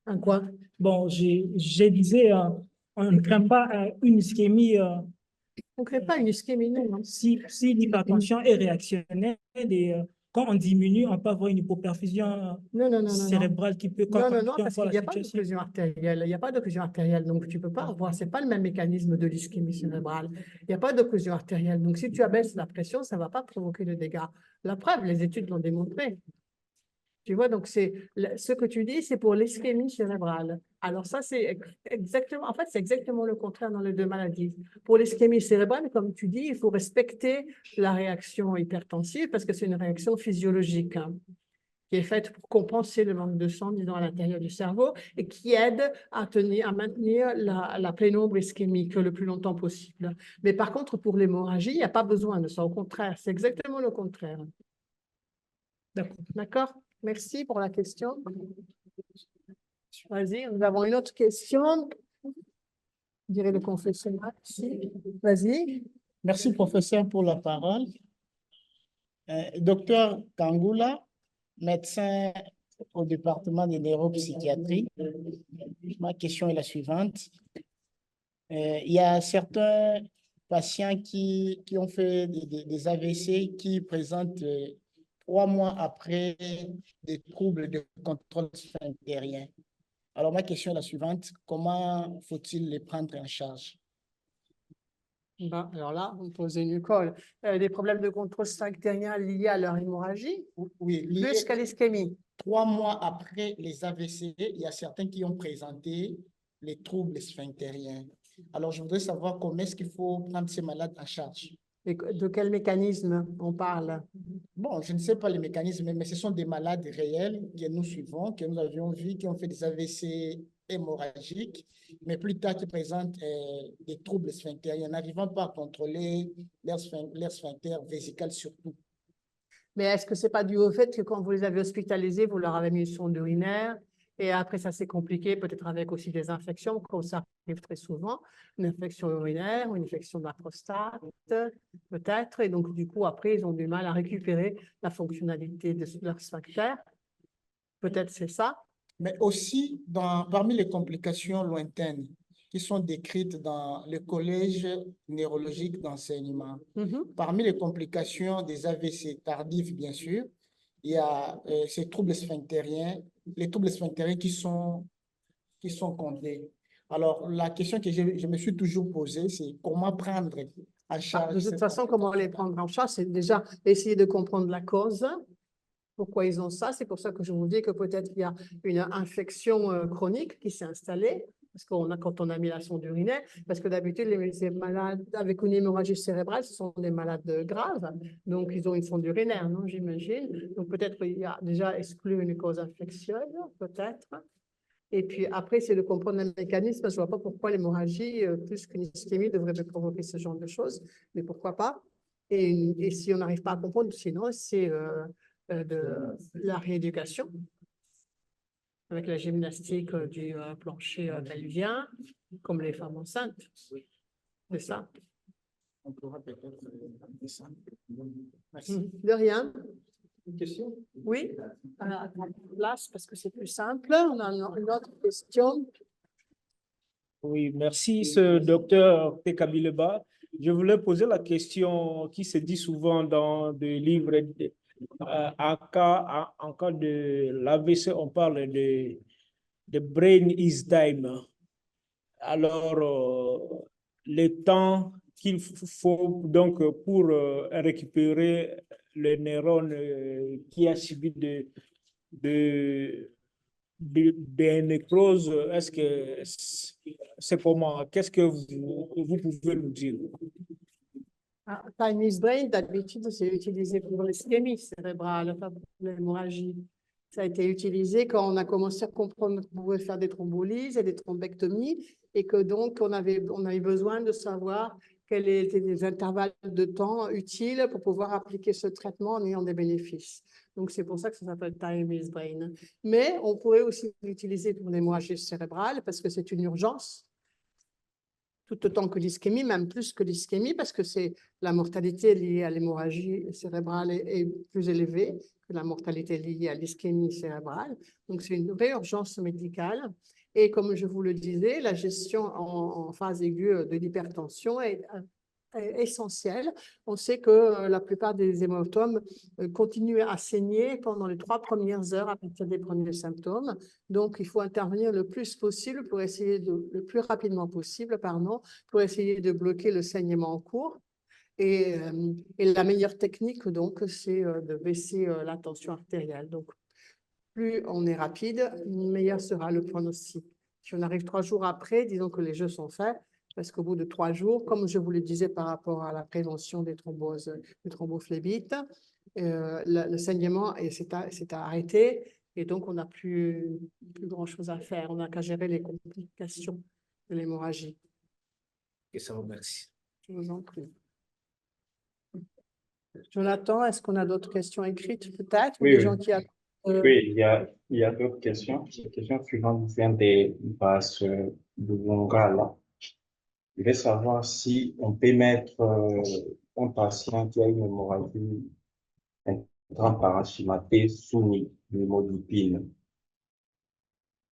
Un quoi? Bon, je disais, on ne craint pas une ischémie. On ne crée pas une ischémie, non. Si l'hypertension est réactionnelle et quand on diminue, on peut avoir une hypoperfusion cérébrale qui peut Non, parce qu'il n'y a pas d'occlusion artérielle. Il n'y a pas d'occlusion artérielle, donc tu ne peux pas avoir. Ce n'est pas le même mécanisme de l'ischémie cérébrale. Il n'y a pas d'occlusion artérielle. Donc, si tu abaisses la pression, ça ne va pas provoquer de dégâts. La preuve, les études l'ont démontré. Tu vois, donc ce que tu dis, c'est pour l'ischémie cérébrale. Alors ça, c'est exactement, en fait, c'est exactement le contraire dans les deux maladies. Pour l'ischémie cérébrale, comme tu dis, il faut respecter la réaction hypertensive parce que c'est une réaction physiologique qui est faite pour compenser le manque de sang, disons, à l'intérieur du cerveau et qui aide à maintenir la pénombre ischémique le plus longtemps possible. Mais par contre, pour l'hémorragie, il n'y a pas besoin de ça. Au contraire, c'est exactement le contraire. D'accord? Merci pour la question. Vas-y, nous avons une autre question. Je dirais le professeur. Vas-y. Merci, professeur, pour la parole. Docteur Kangula, médecin au département de neuropsychiatrie. Ma question est la suivante. Il y a certains patients qui ont fait des AVC qui présentent 3 mois après des troubles de contrôle sphinctérien. Alors, ma question est la suivante. Comment faut-il les prendre en charge? Alors là, vous me posez une colle. Des problèmes de contrôle sphinctérien liés à leur hémorragie? Oui, plus qu'à l'ischémie. 3 mois après les AVC, il y a certains qui ont présenté les troubles sphinctériens. Alors, je voudrais savoir comment est-ce qu'il faut prendre ces malades en charge. Et de quel mécanisme on parle? Bon, je ne sais pas les mécanismes, mais ce sont des malades réels que nous suivons, que nous avions vus, qui ont fait des AVC hémorragiques, mais plus tard qui présentent des troubles sphinctériens, n'arrivant pas à contrôler leur sphincter vésical surtout. Mais est-ce que ce n'est pas dû au fait que quand vous les avez hospitalisés, vous leur avez mis une sonde urinaire et après ça s'est compliqué, peut-être avec aussi des infections, comme ça arrive très souvent, une infection urinaire ou une infection de la prostate, peut-être, et donc du coup après ils ont du mal à récupérer la fonctionnalité de leur sphincter. Peut-être c'est ça. Mais aussi, parmi les complications lointaines qui sont décrites dans le collège neurologique d'enseignement, parmi les complications des AVC tardifs, bien sûr, il y a ces troubles sphinctériens, les troubles sphinctériens qui sont comptés. Alors, la question que je me suis toujours posée, c'est comment prendre en charge. De toute façon, comment les prendre en charge, c'est déjà essayer de comprendre la cause. Pourquoi ils ont ça? C'est pour ça que je vous dis que peut-être il y a une infection chronique qui s'est installée parce quand on a mis la sonde urinaire, parce que d'habitude, les malades avec une hémorragie cérébrale, ce sont des malades graves, donc ils ont une sonde urinaire, non, j'imagine. Donc peut-être qu'il y a déjà exclu une cause infectieuse, peut-être. Et puis après, c'est de comprendre le mécanisme. Je ne vois pas pourquoi l'hémorragie, plus qu'une ischémie, devrait provoquer ce genre de choses, mais pourquoi pas. Et si on n'arrive pas à comprendre, sinon, c'est de la rééducation avec la gymnastique du plancher pelvien, comme les femmes enceintes. C'est ça. De rien. Une question? Oui, à place parce que c'est plus simple. On a une autre question. Oui, merci, ce docteur Tekabileba. Je voulais poser la question qui se dit souvent dans des livres. En cas de l'AVC, on parle de brain is time. Alors, le temps qu'il faut donc pour récupérer le neurone qui a subi de nécrose, est-ce que c'est comment? Qu'est-ce que vous pouvez nous dire? Time is brain, d'habitude, c'est utilisé pour l'ischémie cérébrale, pas pour l'hémorragie. Ça a été utilisé quand on a commencé à comprendre qu'on pouvait faire des thrombolises et des thrombectomies et que donc on avait besoin de savoir quels étaient les intervalles de temps utiles pour pouvoir appliquer ce traitement en ayant des bénéfices. Donc, c'est pour ça que ça s'appelle Time is brain. Mais on pourrait aussi l'utiliser pour l'hémorragie cérébrale parce que c'est une urgence, tout autant que l'ischémie, même plus que l'ischémie, parce que c'est la mortalité liée à l'hémorragie cérébrale est plus élevée que la mortalité liée à l'ischémie cérébrale. Donc, c'est une vraie urgence médicale. Et comme je vous le disais, la gestion en phase aiguë de l'hypertension est essentielle. On sait que la plupart des hématomes continuent à saigner pendant les 3 premières heures à partir des premiers symptômes. Donc, il faut intervenir le plus possible pour essayer le plus rapidement possible, pour essayer de bloquer le saignement en cours. Et la meilleure technique, donc, c'est de baisser la tension artérielle. Donc, plus on est rapide, meilleur sera le pronostic. Si on arrive 3 jours après, disons que les jeux sont faits, parce qu'au bout de 3 jours, comme je vous le disais par rapport à la prévention des thromboses, des thrombophlébite, le saignement s'est arrêté et donc on n'a plus grand-chose à faire. On n'a qu'à gérer les complications de l'hémorragie. Et ça vous remercie. Je vous en prie. Jonathan, est-ce qu'on a d'autres questions écrites peut-être? Oui, ou des oui. gens qui Oui, il y a d'autres questions. La question suivante vient des bases de Lunga, là. Je vais savoir si on peut mettre un patient qui a une hémorragie intraparaschimatée sous nimodipine.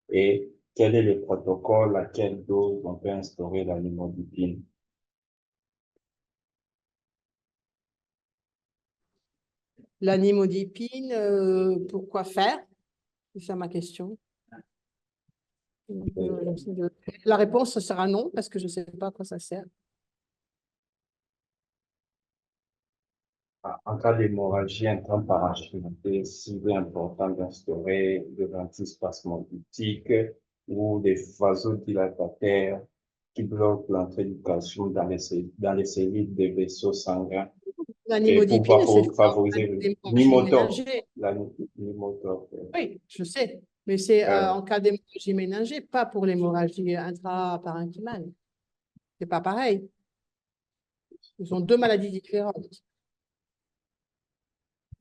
Et quel est le protocole, à quelle dose on peut instaurer la nimodipine? La nimodipine, pourquoi faire? C'est ça ma question. La réponse sera non, parce que je ne sais pas à quoi ça sert. En cas d'hémorragie intraparaschimatée, s'il est important d'instaurer des antispasmodiques ou des vasodilatateurs qui bloquent l'entrée du calcium dans les cellules des vaisseaux sanguins. La Et nimodipine, c'est favoriser le Nimotor. Oui, je sais, mais c'est en cas d'hémorragie méningée, pas pour l'hémorragie intraparenchymale. C'est pas pareil. Ce sont 2 maladies différentes.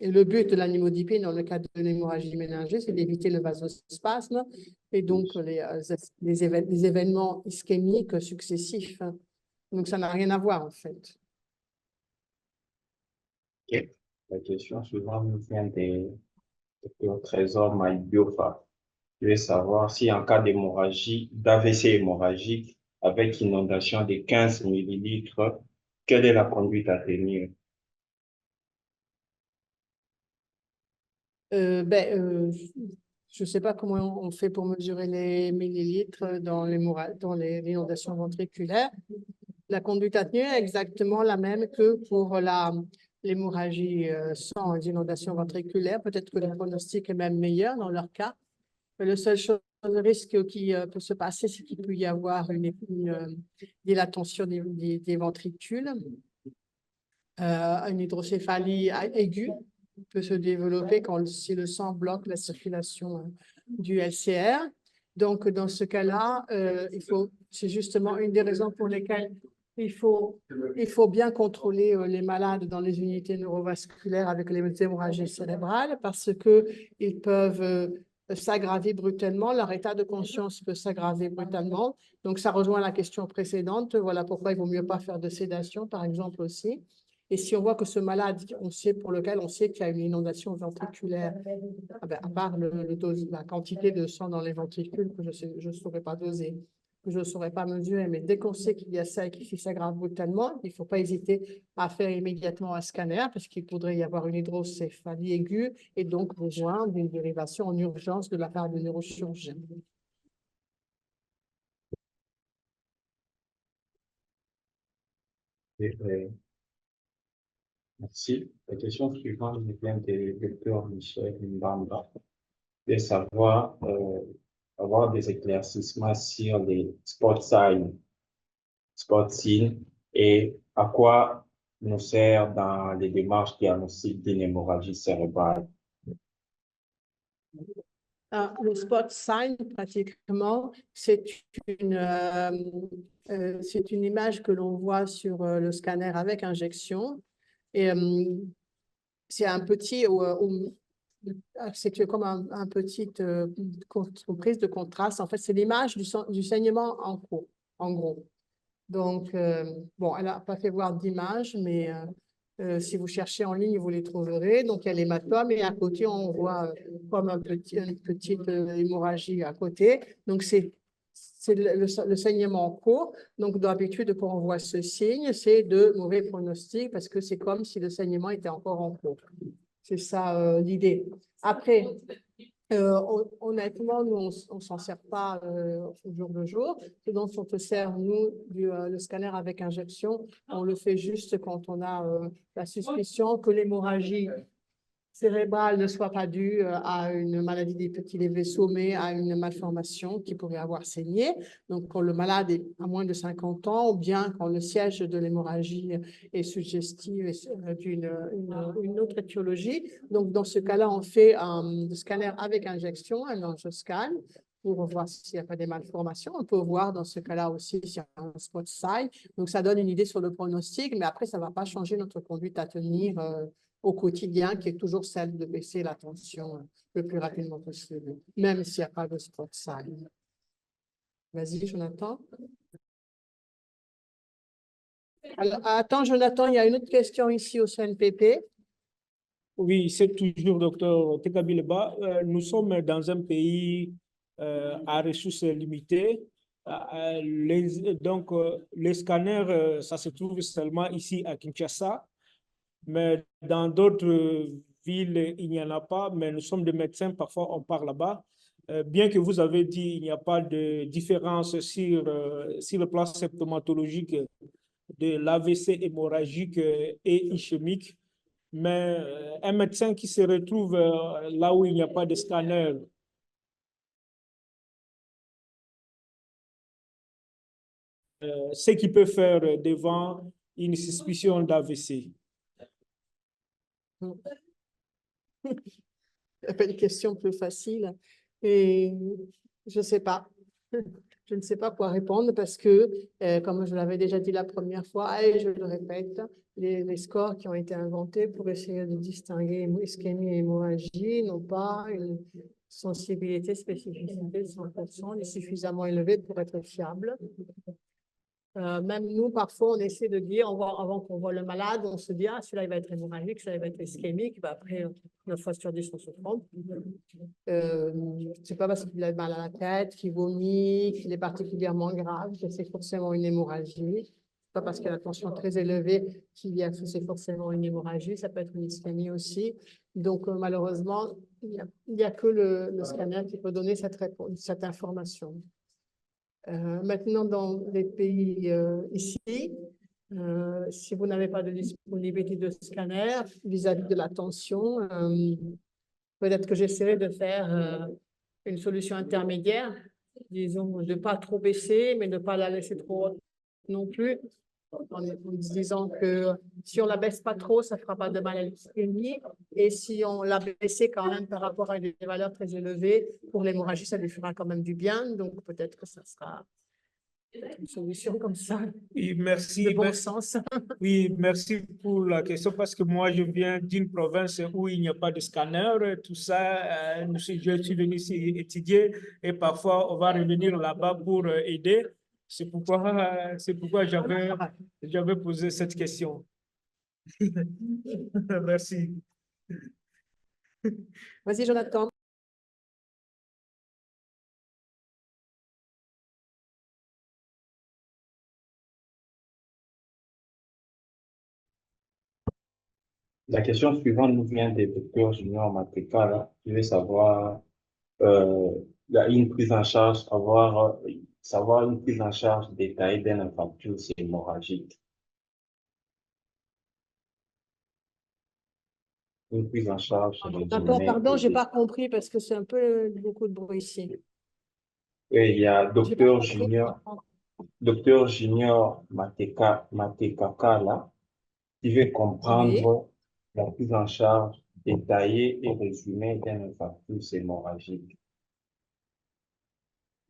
Et le but de la nimodipine dans le cas de l'hémorragie méningée, c'est d'éviter le vasospasme et donc les événements ischémiques successifs. Donc, ça n'a rien à voir, en fait. Okay. La question suivante nous vient de Trésor Maïbiofa. Je veux savoir si en cas d'AVC hémorragique avec inondation de 15 millilitres, quelle est la conduite à tenir? Je ne sais pas comment on fait pour mesurer les millilitres dans les inondations ventriculaires. La conduite à tenir est exactement la même que pour l'hémorragie sans inondation ventriculaire. Peut-être que le pronostic est même meilleur dans leur cas. Mais la seule chose risque qui peut se passer, c'est qu'il peut y avoir une dilatation des ventricules. Une hydrocéphalie aiguë peut se développer si le sang bloque la circulation du LCR. Donc, dans ce cas-là, c'est justement une des raisons pour lesquelles il faut bien contrôler les malades dans les unités neurovasculaires avec les hémorragies cérébrales parce qu'ils peuvent s'aggraver brutalement. Leur état de conscience peut s'aggraver brutalement. Donc, ça rejoint la question précédente. Voilà pourquoi il ne vaut mieux pas faire de sédation, par exemple, aussi. Et si on voit que ce malade, pour lequel on sait qu'il y a une inondation ventriculaire, à part la quantité de sang dans les ventricules que je ne saurais pas doser, que je ne saurais pas mesurer, mais dès qu'on sait qu'il y a ça et qu'il s'aggrave brutalement, il ne faut pas hésiter à faire immédiatement un scanner parce qu'il pourrait y avoir une hydrocéphalie aiguë et donc besoin d'une dérivation en urgence de la part du neurochirurgien. Merci. La question suivante vient du docteur Michel Mbamba, de savoir avoir des éclaircissements sur les spot signs et à quoi nous sert dans les démarches diagnostiques d'une hémorragie cérébrale. Le spot sign, pratiquement, c'est une image que l'on voit sur le scanner avec injection. Et c'est un petit, c'est comme un petit prise de contraste. En fait, c'est l'image du saignement en cours, en gros. Donc, bon, elle n'a pas fait voir d'image, mais si vous cherchez en ligne, vous les trouverez. Donc, il y a l'hématome et à côté, on voit comme une petite hémorragie à côté. Donc, c'est le saignement en cours. Donc, d'habitude, quand on voit ce signe, c'est de mauvais pronostic parce que c'est comme si le saignement était encore en cours. C'est ça l'idée. Après, honnêtement, nous, on ne s'en sert pas au jour le jour. Ce dont on se sert, nous, le scanner avec injection, on le fait juste quand on a la suspicion que l'hémorragie cérébrale ne soit pas due à une maladie des petits vaisseaux, mais à une malformation qui pourrait avoir saigné. Donc, quand le malade est à moins de 50 ans, ou bien quand le siège de l'hémorragie est suggestif d'une autre étiologie. Donc, dans ce cas-là, on fait un scanner avec injection, un angioscan, pour voir s'il n'y a pas des malformations. On peut voir dans ce cas-là aussi s'il y a un spot sign. Donc, ça donne une idée sur le pronostic, mais après, ça ne va pas changer notre conduite à tenir au quotidien, qui est toujours celle de baisser la tension le plus rapidement possible, même s'il n'y a pas de spot sign. Vas-y, Jonathan. Alors, attends, Jonathan, il y a une autre question ici au CNPP. Oui, c'est toujours docteur Tekabileba. Nous sommes dans un pays à ressources limitées. Donc, les scanners, ça se trouve seulement ici à Kinshasa. Mais dans d'autres villes, il n'y en a pas, mais nous sommes des médecins, parfois on part là-bas. Bien que vous avez dit qu'il n'y a pas de différence sur le plan symptomatologique de l'AVC hémorragique et ischémique, mais un médecin qui se retrouve là où il n'y a pas de scanner, ce qu'il peut faire devant une suspicion d'AVC. Une question plus facile. Et je ne sais pas. Je ne sais pas quoi répondre parce que, comme je l'avais déjà dit la première fois, et je le répète, les scores qui ont été inventés pour essayer de distinguer ischémie et hémorragie n'ont pas une sensibilité, spécificité de 100%, ni suffisamment élevée pour être fiable. Même nous, parfois, on essaie de dire, avant qu'on voit le malade, on se dit, ah, celui-là, il va être hémorragique, celui-là, il va être ischémique. Ben, après, 9 fois sur 10, on se trompe. C'est pas parce qu'il a mal à la tête, qu'il vomit, qu'il est particulièrement grave, que c'est forcément une hémorragie. C'est pas parce qu'il a la tension très élevée que c'est forcément une hémorragie. Ça peut être une ischémie aussi. Donc, malheureusement, il n'y a que le scanner qui peut donner cette information. Maintenant, dans les pays ici, si vous n'avez pas de disponibilité de scanner vis-à-vis de la tension, peut-être que j'essaierai de faire une solution intermédiaire, disons, de ne pas trop baisser, mais de ne pas la laisser trop haute non plus, en disant que si on la baisse pas trop, ça ne fera pas de mal à l'ischémie, et si on la baissait quand même par rapport à des valeurs très élevées, pour l'hémorragie, ça lui fera quand même du bien, donc peut-être que ça sera une solution comme ça, Oui, merci. de bon Merci. sens. Oui, merci pour la question parce que moi, je viens d'une province où il n'y a pas de scanner, tout ça. Je suis venu ici étudier et parfois on va revenir là-bas pour aider. C'est pourquoi j'avais posé cette question. Merci. Vas-y, Jonathan. La question suivante nous vient des docteurs Junior Mateka. Je veux savoir, une prise en charge, savoir une prise en charge détaillée d'un infarctus hémorragique. Une prise en charge résumée. Pardon, je n'ai pas compris parce que c'est un peu beaucoup de bruit ici. Et il y a J'ai pas compris. docteur Junior Matekaka là, qui veut comprendre la prise en charge détaillée et résumée d'un infarctus hémorragique.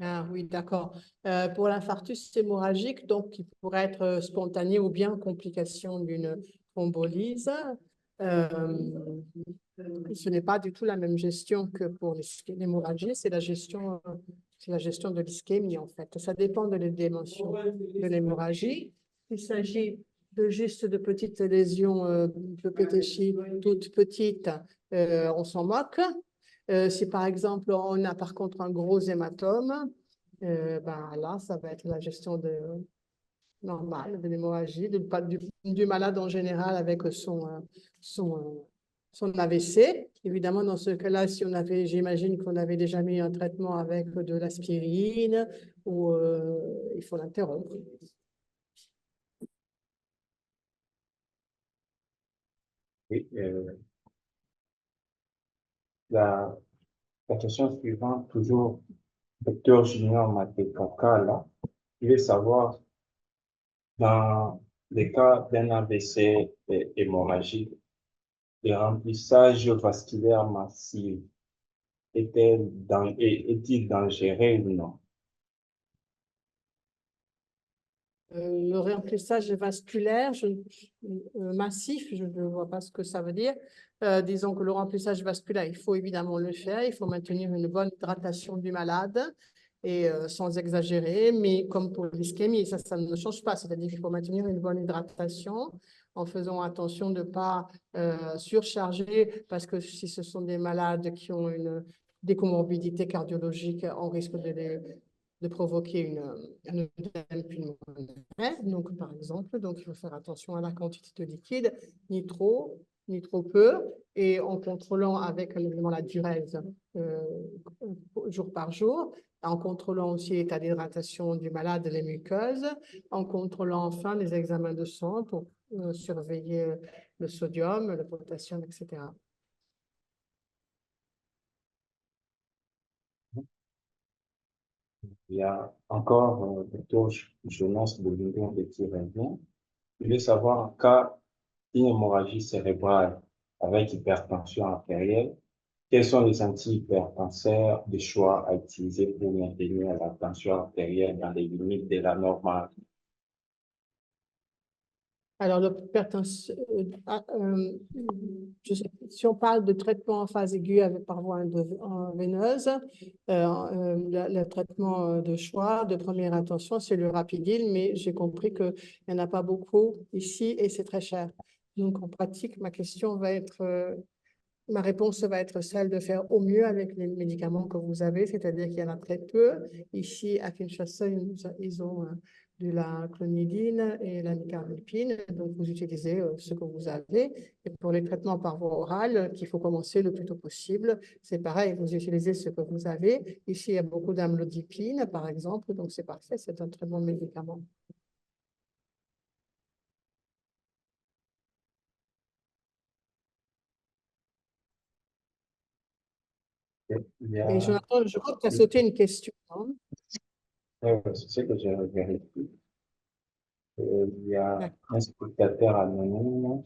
Ah oui, d'accord. Pour l'infarctus hémorragique, donc qui pourrait être spontané ou bien complication d'une thrombolyse, ce n'est pas du tout la même gestion que pour l'hémorragie, c'est la gestion de l'ischémie en fait. Ça dépend de la dimension de l'hémorragie. Il s'agit de juste de petites lésions de pétéchie toutes petites, on s'en moque. Si par exemple on a par contre un gros hématome, ben là ça va être la gestion normale de l'hémorragie, du malade en général avec son AVC. Évidemment, dans ce cas-là, j'imagine qu'on avait déjà mis un traitement avec de l'aspirine ou il faut l'interrompre. Oui, la question suivante, toujours docteur Junior Matekaka là, il veut savoir, dans les cas d'un AVC hémorragique, le remplissage vasculaire massif est-il dangereux ou non? Le remplissage vasculaire massif, je ne vois pas ce que ça veut dire. Disons que le remplissage vasculaire, il faut évidemment le faire, il faut maintenir une bonne hydratation du malade et sans exagérer, mais comme pour l'ischémie, ça ne change pas, c'est-à-dire qu'il faut maintenir une bonne hydratation en faisant attention de ne pas surcharger, parce que si ce sont des malades qui ont des comorbidités cardiologiques, on risque de provoquer un œdème pulmonaire. Donc, par exemple, il faut faire attention à la quantité de liquide, ni trop peu, et en contrôlant avec évidemment la diurèse jour par jour, en contrôlant aussi l'état d'hydratation du malade et les muqueuses, en contrôlant enfin les examens de sang pour surveiller le sodium, le potassium, etc. Il y a encore docteur Jonas Bolindon de Tirevien. Il veut savoir en cas d'une hémorragie cérébrale avec hypertension artérielle, quels sont les antihypertenseurs de choix à utiliser pour maintenir la tension artérielle dans les limites de la normale? Alors, si on parle de traitement en phase aiguë par voie veineuse, le traitement de choix, de première intention, c'est le Rapidil, mais j'ai compris qu'il n'y en a pas beaucoup ici et c'est très cher. Donc, en pratique, ma réponse va être celle de faire au mieux avec les médicaments que vous avez, c'est-à-dire qu'il y en a très peu. Ici, à Kinshasa, ils ont de la clonidine et la nicardipine, donc vous utilisez ce que vous avez. Et pour les traitements par voie orale, qu'il faut commencer le plus tôt possible, c'est pareil, vous utilisez ce que vous avez. Ici, il y a beaucoup d'amlodipine, par exemple, donc c'est parfait, c'est un très bon médicament. Il y a... Et Jonathan, je crois que tu as sauté une question. Hein? C'est ce que j'ai vérifié. Il y a un spectateur anonyme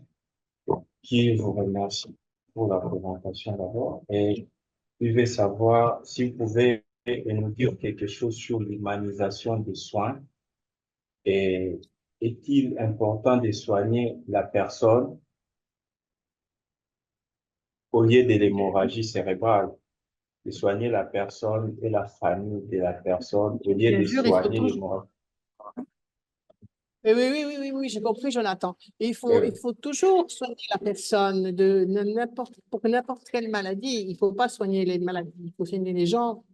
qui vous remercie pour la présentation d'abord. Et il veut savoir si vous pouvez nous dire quelque chose sur l'humanisation des soins. Et est-il important de soigner la personne au lieu de l'hémorragie cérébrale, de soigner la personne et la famille de la personne au lieu Bien de sûr, il faut soigner toujours. l'hémorragie? Oui, j'ai compris, Jonathan. Et il faut toujours soigner la personne de pour n'importe quelle maladie. Il ne faut pas soigner les maladies, il faut soigner les gens.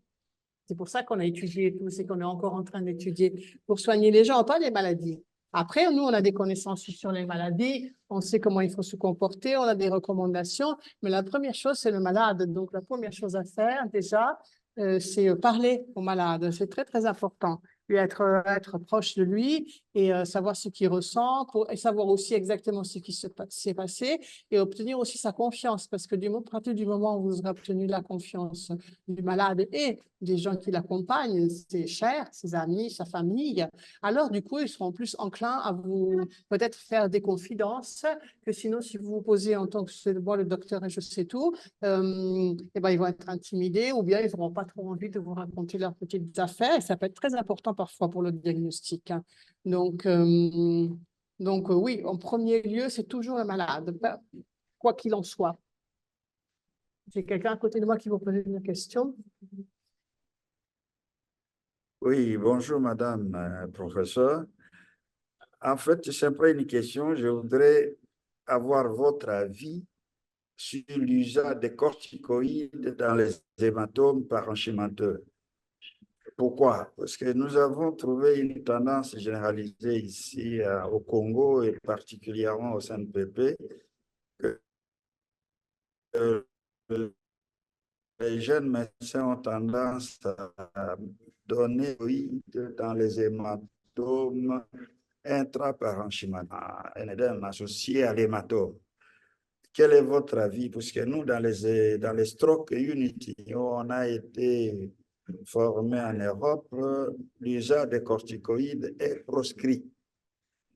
C'est pour ça qu'on a étudié tout, c'est qu'on est encore en train d'étudier pour soigner les gens, pas les maladies. Après, nous, on a des connaissances sur les maladies, on sait comment il faut se comporter, on a des recommandations, mais la première chose, c'est le malade. Donc, la première chose à faire, déjà, c'est parler au malade. C'est très, très important. Être proche de lui et savoir ce qu'il ressent et savoir aussi exactement ce qui s'est passé et obtenir aussi sa confiance parce que à partir du moment où vous aurez obtenu la confiance du malade et des gens qui l'accompagnent, ses chers, ses amis, sa famille, alors du coup, ils seront plus enclins à vous peut-être faire des confidences que sinon, si vous vous posez en tant que c'est moi le docteur et je sais tout, eh ben, ils vont être intimidés ou bien ils n'auront pas trop envie de vous raconter leurs petites affaires et ça peut être très important parfois pour le diagnostic. Hein. Donc oui, en premier lieu, c'est toujours le malade, quoi qu'il en soit. J'ai quelqu'un à côté de moi qui vous pose une question. Oui, bonjour madame professeure. En fait, c'est simplement une question. Je voudrais avoir votre avis sur l'usage des corticoïdes dans les hématomes parenchymateux. Pourquoi? Parce que nous avons trouvé une tendance généralisée ici au Congo et particulièrement au CNPP que les jeunes médecins ont tendance à donner dans les hématomes intraparenchymateux, un édème associé à l'hématome. Quel est votre avis? Puisque nous, dans les Stroke Unity, où on a été formés en Europe, l'usage des corticoïdes est proscrit.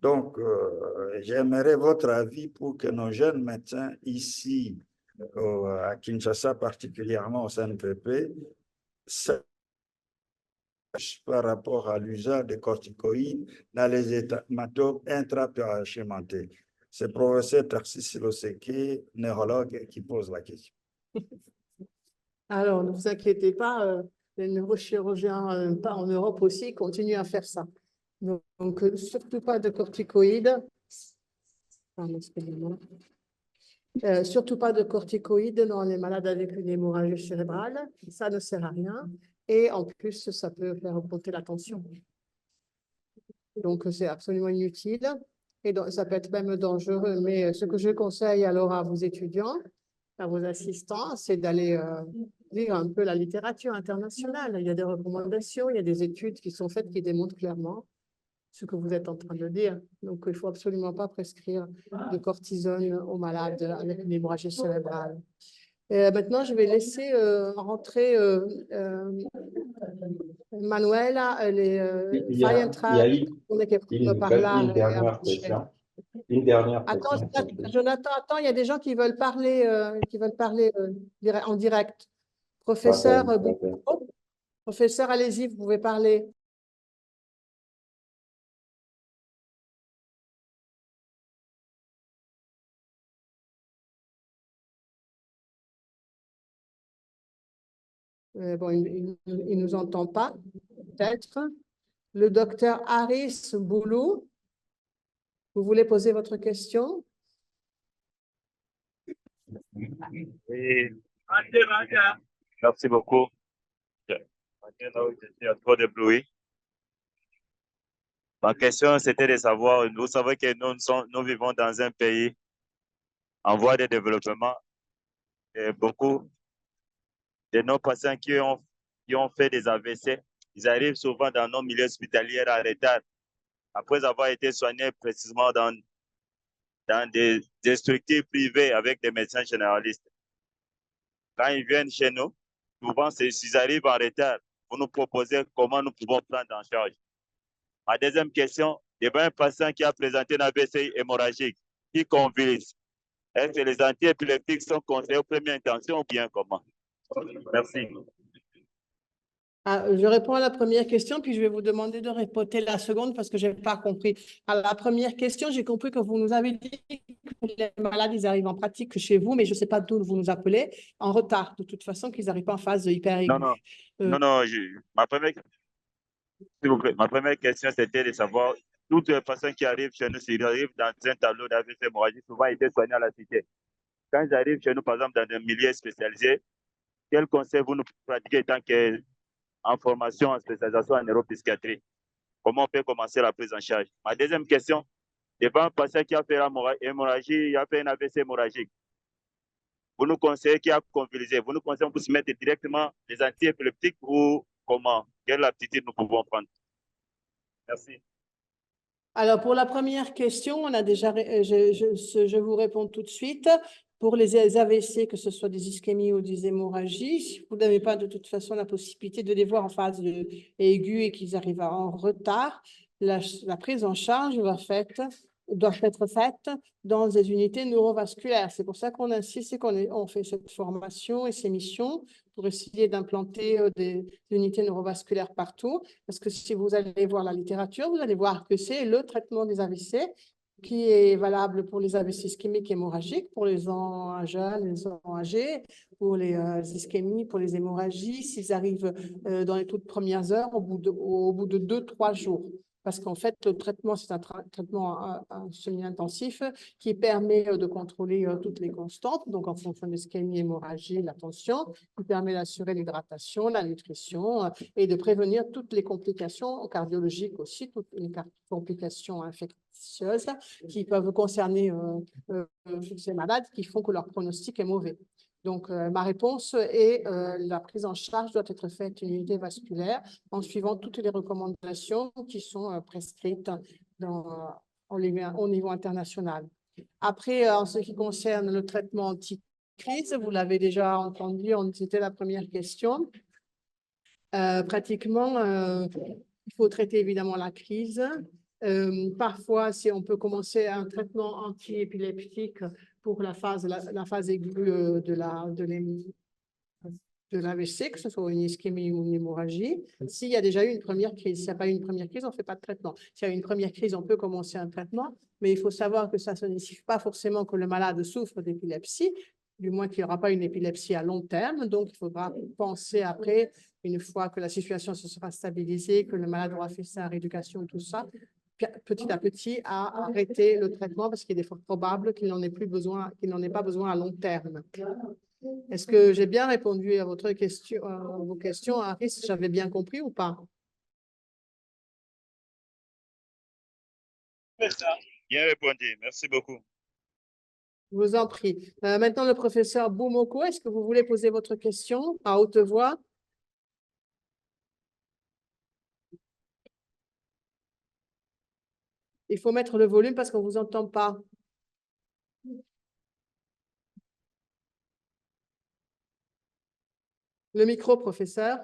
Donc, j'aimerais votre avis pour que nos jeunes médecins ici, à Kinshasa, particulièrement au CNPP, par rapport à l'usage des corticoïdes dans les hématomes intraparenchymateux. C'est le professeur Tarsis Loseke, neurologue, qui pose la question. Alors, ne vous inquiétez pas, les neurochirurgiens pas en Europe aussi continuent à faire ça. Donc surtout pas de corticoïdes. Surtout pas de corticoïdes dans les malades avec une hémorragie cérébrale. Ça ne sert à rien. Et en plus, ça peut faire augmenter la tension. Donc, c'est absolument inutile. Et donc, ça peut être même dangereux. Mais ce que je conseille alors à vos étudiants, à vos assistants, c'est d'aller lire un peu la littérature internationale. Il y a des recommandations, il y a des études qui sont faites qui démontrent clairement ce que vous êtes en train de dire. Donc, il ne faut absolument pas prescrire de cortisone aux malades avec une hémorragie cérébrale. Maintenant, je vais laisser rentrer Manuela, Il y a une dernière question. Une dernière question. Attends, Jonathan, attends, il y a des gens qui veulent parler en direct. Professeur, professeur, allez-y, vous pouvez parler. Bon, il ne nous entend pas, peut-être. Le docteur Harris Boulou, vous voulez poser votre question? Oui. Merci beaucoup. Je suis trop débrouillé. Ma question, c'était de savoir, vous savez que nous vivons dans un pays en voie de développement et beaucoup de nos patients qui ont fait des AVC, ils arrivent souvent dans nos milieux hospitaliers à retard, après avoir été soignés précisément dans des structures privées avec des médecins généralistes. Quand ils viennent chez nous, souvent, s'ils arrivent en retard, vous nous proposez comment nous pouvons prendre en charge. Ma deuxième question, devant un patient qui a présenté un AVC hémorragique, qui convulse, est-ce que les antiépileptiques sont conseillés aux premières intentions ou bien comment? Merci. Je réponds à la première question, puis je vais vous demander de répéter la seconde parce que je n'ai pas compris. À la première question, j'ai compris que vous nous avez dit que les malades, ils arrivent en pratique chez vous, mais je ne sais pas d'où vous nous appelez, en retard, de toute façon, qu'ils n'arrivent pas en phase hyper aiguë. Non, ma première question, c'était de savoir, toutes les personnes qui arrivent chez nous, s'ils arrivent dans un tableau d'AVC hémorragique, souvent ils étaient soignés à la cité. Quand ils arrivent chez nous, par exemple, dans un milieu spécialisé, quel conseil vous nous pratiquez tant qu'en formation, en spécialisation en neuropsychiatrie? Comment on peut commencer la prise en charge? Ma deuxième question, devant un patient qui a fait hémorragie, il a fait un AVC hémorragique. Vous nous conseillez qui a convulsé, vous nous conseillez de se mettre directement des antiépileptiques ou comment? Quelle aptitude nous pouvons prendre? Merci. Alors, pour la première question, on a déjà, je vous réponds tout de suite. Pour les AVC, que ce soit des ischémies ou des hémorragies, vous n'avez pas de toute façon la possibilité de les voir en phase aiguë et qu'ils arrivent en retard. La prise en charge doit être faite dans des unités neurovasculaires. C'est pour ça qu'on insiste et qu'on fait cette formation et ces missions pour essayer d'implanter des unités neurovasculaires partout. Parce que si vous allez voir la littérature, vous allez voir que c'est le traitement des AVC qui est valable pour les AVC ischémiques et hémorragiques, pour les gens jeunes, les gens âgés, pour les ischémies, pour les hémorragies, s'ils arrivent dans les toutes premières heures, au bout de 2-3 jours. Parce qu'en fait, le traitement, c'est un traitement semi-intensif qui permet de contrôler toutes les constantes, donc en fonction de l'ischémie, hémorragie, la tension, qui permet d'assurer l'hydratation, la nutrition et de prévenir toutes les complications cardiologiques aussi, toutes les complications infectieuses qui peuvent concerner ces malades qui font que leur pronostic est mauvais. Donc, ma réponse est la prise en charge doit être faite une unité vasculaire en suivant toutes les recommandations qui sont prescrites au niveau international. Après, en ce qui concerne le traitement anti-crise, vous l'avez déjà entendu, c'était la première question. Pratiquement, il faut traiter évidemment la crise. Parfois, si on peut commencer un traitement anti-épileptique pour la phase aiguë de l'AVC, que ce soit une ischémie ou une hémorragie. S'il y a déjà eu une première crise, s'il n'y a pas eu une première crise, on ne fait pas de traitement. S'il y a eu une première crise, on peut commencer un traitement, mais il faut savoir que ça ne signifie pas forcément que le malade souffre d'épilepsie, du moins qu'il n'y aura pas une épilepsie à long terme. Donc, il faudra penser après, une fois que la situation se sera stabilisée, que le malade aura fait sa rééducation, tout ça, petit à petit à arrêter le traitement parce qu'il est fort probable qu'il n'en ait pas besoin à long terme. Est-ce que j'ai bien répondu à vos questions, Harris? J'avais bien compris ou pas? Bien répondu, merci beaucoup. Je vous en prie. Maintenant, le professeur Boumoko, est-ce que vous voulez poser votre question à haute voix? Il faut mettre le volume parce qu'on ne vous entend pas. Le micro, professeur.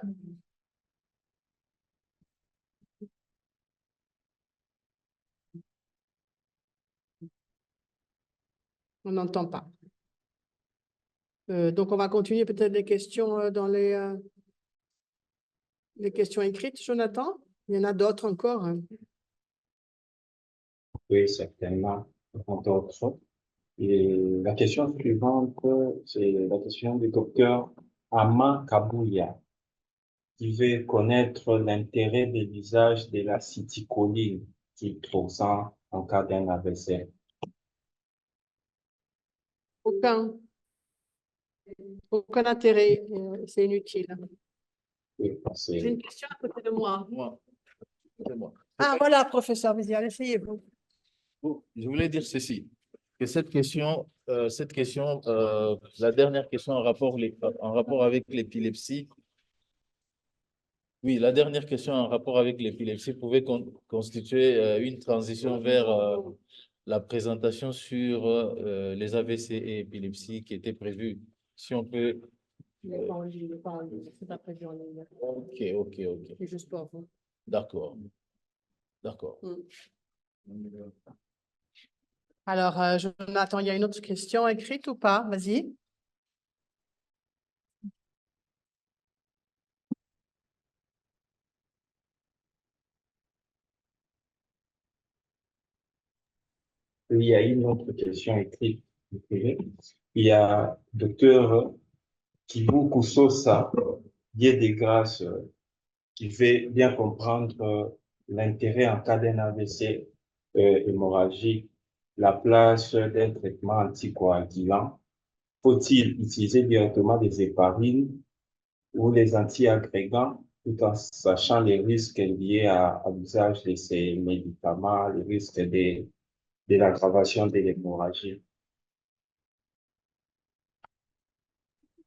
On n'entend pas. Donc, on va continuer peut-être les questions dans les questions écrites, Jonathan. Il y en a d'autres encore. Hein. Oui, certainement. D'autres. Et la question suivante, c'est la question du docteur Ama Kabouya, qui veut connaître l'intérêt des visages de l'acétylcholine qu'il trouve ça en cas d'un AVC. Aucun intérêt, c'est inutile. Oui, j'ai une question à côté de moi. Ah, voilà, professeur Vizial, essayez-vous. Je voulais dire ceci, que cette question, la dernière question en rapport avec l'épilepsie, oui, la dernière question en rapport avec l'épilepsie pouvait constituer une transition vers la présentation sur les AVC et épilepsie qui était prévue. Si on peut Il n'est pas en ligne, c'est pas prévu en ligne. Ok, ok, ok. C'est juste pour vous. D'accord. D'accord. Alors, Jonathan, il y a une autre question écrite ou pas? Vas-y. Il y a une autre question écrite. Il y a docteur Kibou Koussosa, Dieu de grâce, qui veut bien comprendre l'intérêt en cas d'un AVC hémorragique, la place d'un traitement anticoagulant. Faut-il utiliser directement des héparines ou les antiagrégants tout en sachant les risques liés à l'usage de ces médicaments, les risques de l'aggravation de l'hémorragie?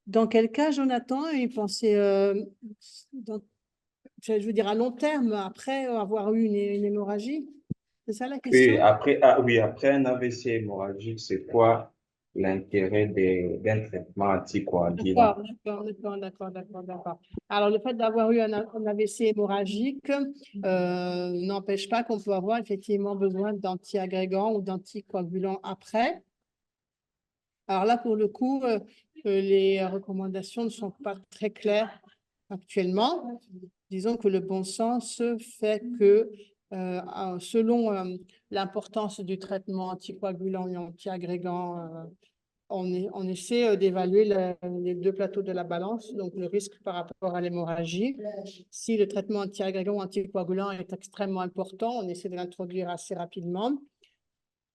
Dans quel cas, Jonathan, il pensait, je veux dire, à long terme, après avoir eu une hémorragie? C'est ça la question? Oui, après un AVC hémorragique, c'est quoi l'intérêt d'un traitement anticoagulant? D'accord. Alors, le fait d'avoir eu un AVC hémorragique n'empêche pas qu'on peut avoir effectivement besoin d'antiagrégants ou d'anticoagulants après. Alors là, pour le coup, les recommandations ne sont pas très claires actuellement. Disons que le bon sens fait que selon l'importance du traitement anticoagulant et antiagrégant, on essaie d'évaluer les deux plateaux de la balance, donc le risque par rapport à l'hémorragie. Si le traitement antiagrégant ou anticoagulant est extrêmement important, on essaie de l'introduire assez rapidement.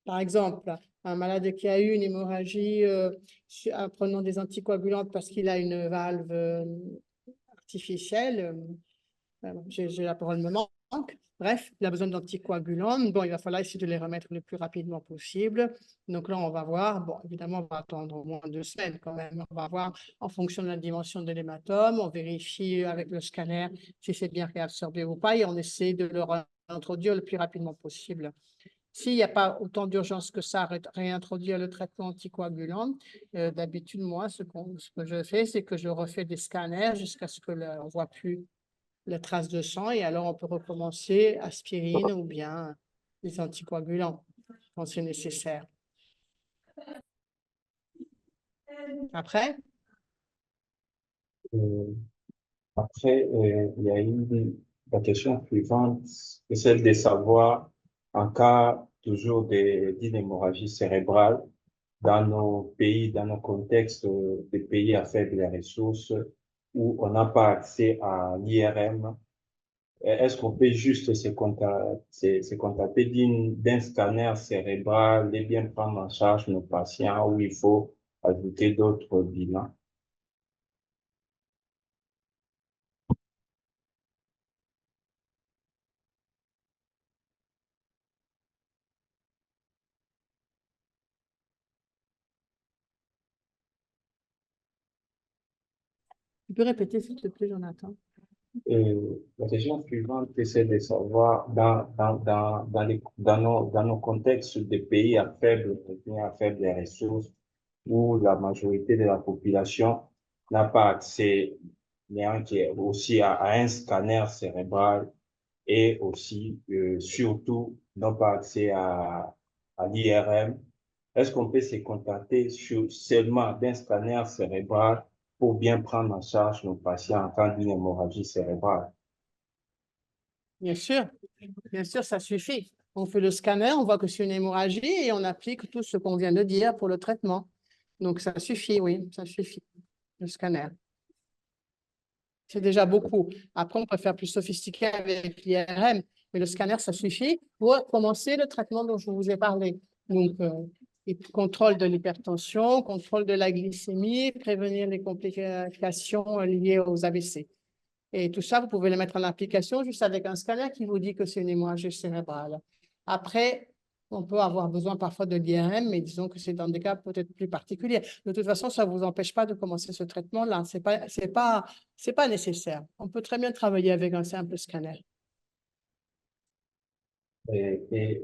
Par exemple, un malade qui a eu une hémorragie en prenant des anticoagulantes parce qu'il a une valve artificielle, j'ai la parole me manque. Bref, il a besoin d'anticoagulants. Bon, il va falloir essayer de les remettre le plus rapidement possible. Donc là, on va voir. Bon, évidemment, on va attendre au moins 2 semaines quand même. On va voir en fonction de la dimension de l'hématome. On vérifie avec le scanner si c'est bien réabsorbé ou pas et on essaie de le réintroduire le plus rapidement possible. S'il n'y a pas autant d'urgence que ça à réintroduire le traitement anticoagulant, d'habitude, moi, ce que je fais, c'est que je refais des scanners jusqu'à ce qu'on ne voit plus la trace de sang et alors on peut recommencer aspirine ou bien les anticoagulants quand c'est nécessaire. Après? Après, il y a la question suivante, c'est celle de savoir, en cas toujours d'une hémorragie cérébrale, dans nos pays, dans nos contextes de pays à faibles ressources, où on n'a pas accès à l'IRM, est-ce qu'on peut juste se contenter d'un scanner cérébral et bien prendre en charge nos patients où il faut ajouter d'autres bilans? Tu peux répéter, s'il te plaît, Jonathan? La question suivante, c'est de savoir dans nos contextes de pays à faible revenu, à faible ressources, où la majorité de la population n'a pas accès aussi à un scanner cérébral et aussi, surtout, n'a pas accès à l'IRM. Est-ce qu'on peut se contenter seulement d'un scanner cérébral pour bien prendre en charge nos patients en cas d'une hémorragie cérébrale? Bien sûr, ça suffit. On fait le scanner, on voit que c'est une hémorragie et on applique tout ce qu'on vient de dire pour le traitement. Donc, ça suffit, oui, ça suffit, le scanner. C'est déjà beaucoup. Après, on peut faire plus sophistiqué avec l'IRM, mais le scanner, ça suffit pour commencer le traitement dont je vous ai parlé. Donc, contrôle de l'hypertension, contrôle de la glycémie, prévenir les complications liées aux AVC. Et tout ça, vous pouvez le mettre en application juste avec un scanner qui vous dit que c'est une hémorragie cérébrale. Après, on peut avoir besoin parfois de l'IRM, mais disons que c'est dans des cas peut-être plus particuliers. De toute façon, ça ne vous empêche pas de commencer ce traitement-là. Ce n'est pas nécessaire. On peut très bien travailler avec un simple scanner. Et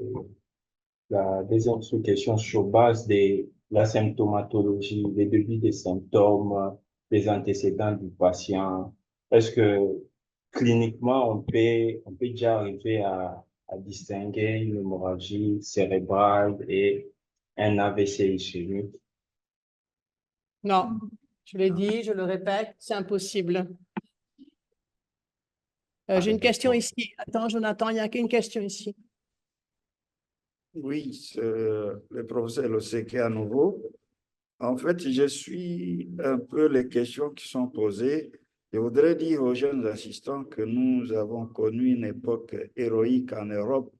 la deuxième sous-question sur base de la symptomatologie, les débuts des symptômes, les antécédents du patient? Est-ce que cliniquement, on peut déjà arriver à distinguer une hémorragie cérébrale et un AVC ischémique? Non, je l'ai dit, je le répète, c'est impossible. J'ai une question ici. Attends, Jonathan, il n'y a qu'une question ici. Oui, le professeur Loseke à nouveau. En fait, je suis un peu les questions qui sont posées. Je voudrais dire aux jeunes assistants que nous avons connu une époque héroïque en Europe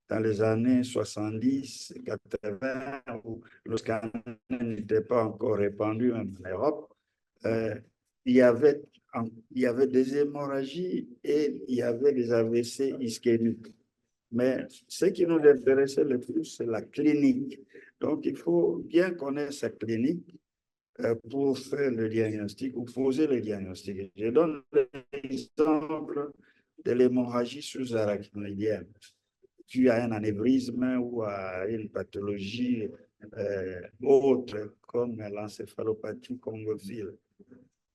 dans les années 70, 80, où le scanner n'était pas encore répandu même en Europe. Il y avait des hémorragies et il y avait des AVC ischémiques. Mais ce qui nous intéressait le plus, c'est la clinique. Donc, il faut bien connaître sa clinique pour faire le diagnostic ou poser le diagnostic. Je donne l'exemple de l'hémorragie sous-arachnoïdienne. Tu as un anévrisme ou une pathologie autre comme l'encéphalopathie convulsive.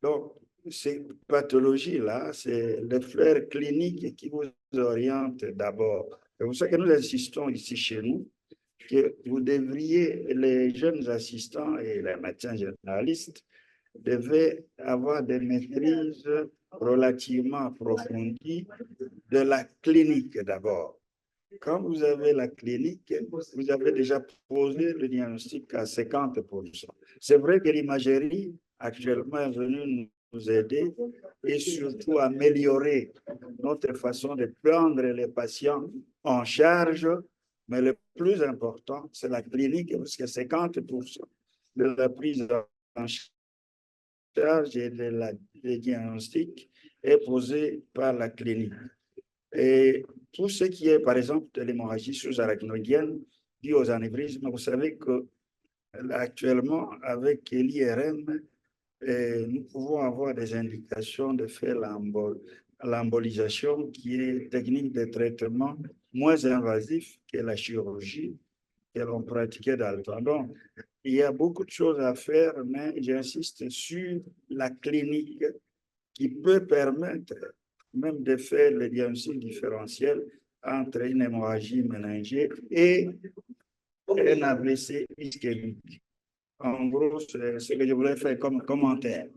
Donc, ces pathologies-là, c'est le flair clinique qui vous oriente d'abord. C'est pour ça que nous insistons ici chez nous que vous devriez, les jeunes assistants et les médecins généralistes, devaient avoir des maîtrises relativement approfondies de la clinique d'abord. Quand vous avez la clinique, vous avez déjà posé le diagnostic à 50%. C'est vrai que l'imagerie actuellement est venue nous aider et surtout améliorer notre façon de prendre les patients en charge. Mais le plus important, c'est la clinique, parce que 50% de la prise en charge et des diagnostics est posée par la clinique. Et tout ce qui est, par exemple, de l'hémorragie sous-arachnoïdienne due aux anévrismes, vous savez que actuellement, avec l'IRM, nous pouvons avoir des indications de faire l'embolisation, qui est une technique de traitement moins invasif que la chirurgie que l'on pratiquait dans le temps. Donc, il y a beaucoup de choses à faire, mais j'insiste sur la clinique qui peut permettre même de faire le diagnostic différentiel entre une hémorragie méningée et un AVC ischémique. En gros, c'est ce que je voulais faire comme commentaire.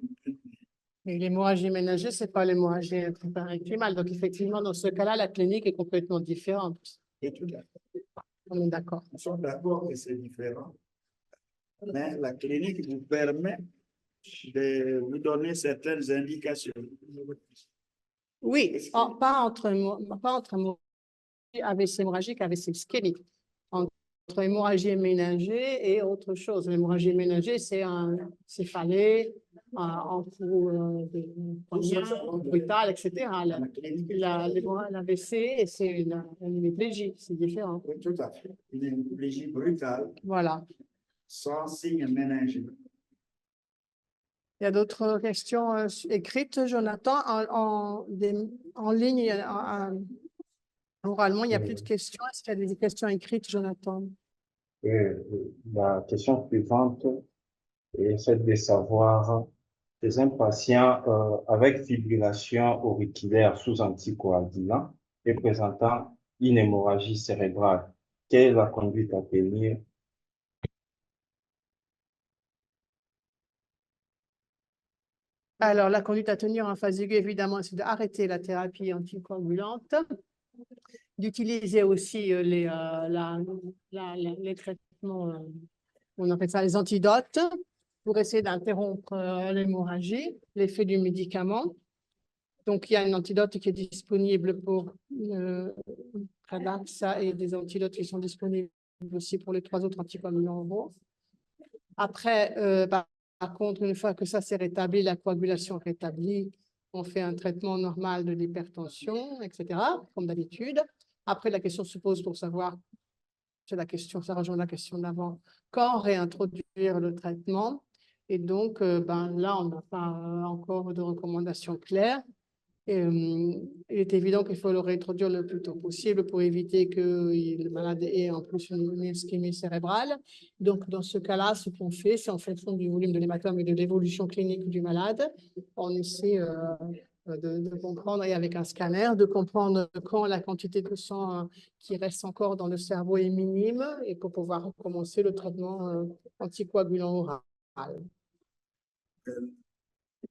Mais l'hémorragie méningée, ce n'est pas l'hémorragie intraparenchymal. Donc, effectivement, dans ce cas-là, la clinique est complètement différente. Et tout à fait. On est d'accord. Nous sommes d'accord que c'est différent. Mais la clinique vous permet de vous donner certaines indications. Oui, pas entre AVC hémorragique et AVC ischémique. Entre hémorragie méningée et autre chose. L'hémorragie méningée, c'est un céphalée, en coup brutal, etc. L'AVC, c'est une hémiplégie, c'est différent. Oui, tout à fait. Une hémiplégie brutale. Voilà. Sans signe méningé. Il y a d'autres questions écrites, Jonathan? En ligne, oralement, il n'y a plus de questions. Est-ce qu'il y a des questions écrites, Jonathan? La question suivante est celle de savoir, c'est un patient avec fibrillation auriculaire sous anticoagulant et présentant une hémorragie cérébrale. Quelle est la conduite à tenir? Alors, la conduite à tenir en phase aiguë, évidemment, c'est d'arrêter la thérapie anticoagulante, d'utiliser aussi les traitements, on appelle ça les antidotes, pour essayer d'interrompre l'hémorragie, l'effet du médicament. Donc, il y a un antidote qui est disponible pour Pradaxa et des antidotes qui sont disponibles aussi pour les 3 autres anticoagulants. Après, par contre, une fois que ça s'est rétabli, la coagulation rétablie, on fait un traitement normal de l'hypertension, etc., comme d'habitude. Après, la question se pose pour savoir, c'est la question, ça rejoint la question d'avant, quand réintroduire le traitement. Et donc, là, on n'a pas encore de recommandations claires. il est évident qu'il faut le réintroduire le plus tôt possible pour éviter que le malade ait en plus une ischémie cérébrale. Donc, dans ce cas-là, ce qu'on fait, c'est en fonction du volume de l'hématome et de l'évolution clinique du malade, on essaie de comprendre, et avec un scanner, de comprendre quand la quantité de sang qui reste encore dans le cerveau est minime et pour pouvoir recommencer le traitement anticoagulant oral.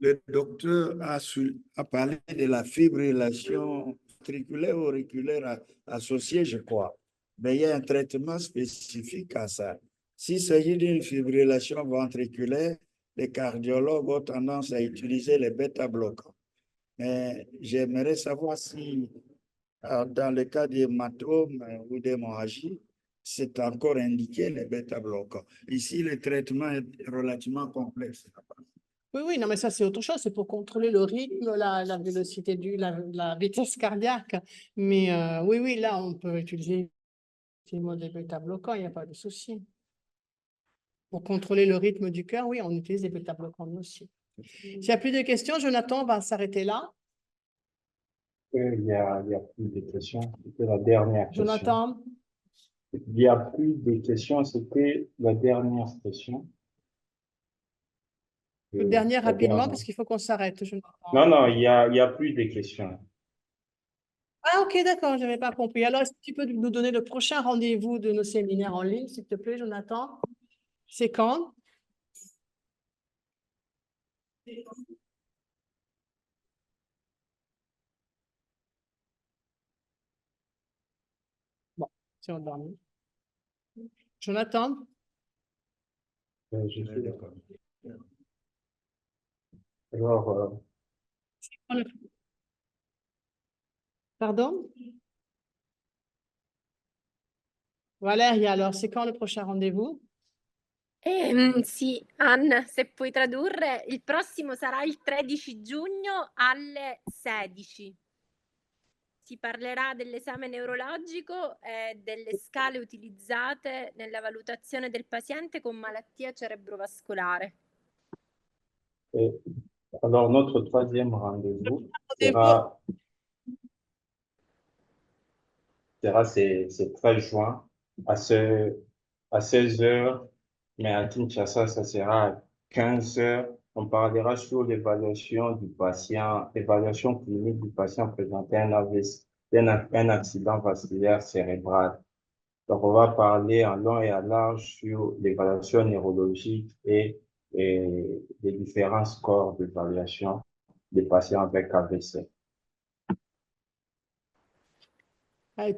Le docteur a parlé de la fibrillation ventriculaire ou auriculaire associée, je crois. Mais il y a un traitement spécifique à ça. S'il s'agit d'une fibrillation ventriculaire, les cardiologues ont tendance à utiliser les bêta-bloquants. Mais j'aimerais savoir si, dans le cas d'hématome ou d'hémorragie, c'est encore indiqué les bêta-bloquants. Ici, le traitement est relativement complexe. Oui, non, mais ça, c'est autre chose. C'est pour contrôler le rythme, la vélocité la vitesse cardiaque. Mais oui, là, on peut utiliser des bêta-bloquants, il n'y a pas de souci. Pour contrôler le rythme du cœur, oui, on utilise des bêta-bloquants aussi. S'il n'y a plus de questions, Jonathan, on va s'arrêter là. Il y a plus de questions. C'était la dernière question. Jonathan? Il n'y a plus de questions. C'était la dernière question. Le dernier rapidement, parce qu'il faut qu'on s'arrête. Non, il y a plus de questions. Ah, ok, d'accord, je n'avais pas compris. Alors, est-ce que tu peux nous donner le prochain rendez-vous de nos séminaires en ligne, s'il te plaît, Jonathan? C'est quand? Bon, c'est endormi. Jonathan? Je suis d'accord. Alors, Pardon? Valérie, alors, c'est quand le prochain rendez-vous? Sì, Anna, se puoi tradurre, il prossimo sarà il 13 giugno alle 16. Si parlerà dell'esame neurologico e delle scale utilizzate nella valutazione del paziente con malattia cerebrovascolare. alors, notre troisième rendez-vous sera c'est 13 juin à 16 heures, mais à Kinshasa, ça sera à 15 heures. On parlera sur l'évaluation du patient, évaluation clinique du patient présentant un AVC, un accident vasculaire cérébral. Donc, on va parler en long et en large sur l'évaluation neurologique et les différents scores d'évaluation des patients avec AVC.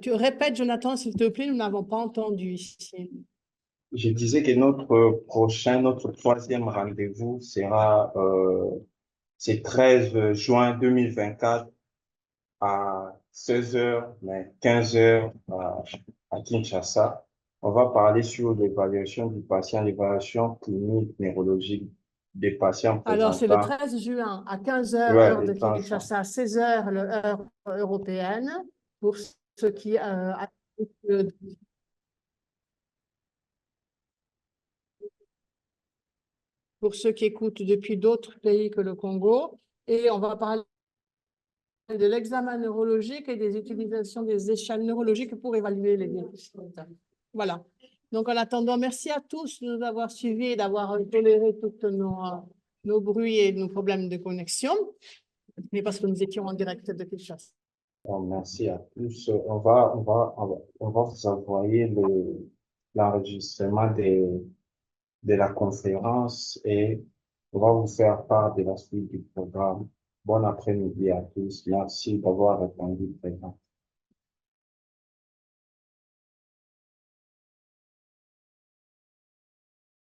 Tu répètes, Jonathan, s'il te plaît, nous n'avons pas entendu ici. Je disais que notre troisième rendez-vous sera c'est 13 juin 2024 à 16 heures, mais 15 heures à Kinshasa. On va parler sur l'évaluation du patient, l'évaluation clinique neurologique des patients Alors, c'est le présentant. 13 juin à 15 heures, Ouais, heure de le 13 Kinshasa, 16 heures, l'heure européenne, pour ceux qui écoutent depuis d'autres pays que le Congo. Et on va parler de l'examen neurologique et des utilisations des échelles neurologiques pour évaluer les diagnostics. Voilà. Donc, en attendant, merci à tous de nous avoir suivis et d'avoir toléré tous nos bruits et nos problèmes de connexion, mais parce que nous étions en direct de Kinshasa. Merci à tous. On va vous envoyer l'enregistrement de la conférence et on va vous faire part de la suite du programme. Bon après-midi à tous. Merci d'avoir répondu présent.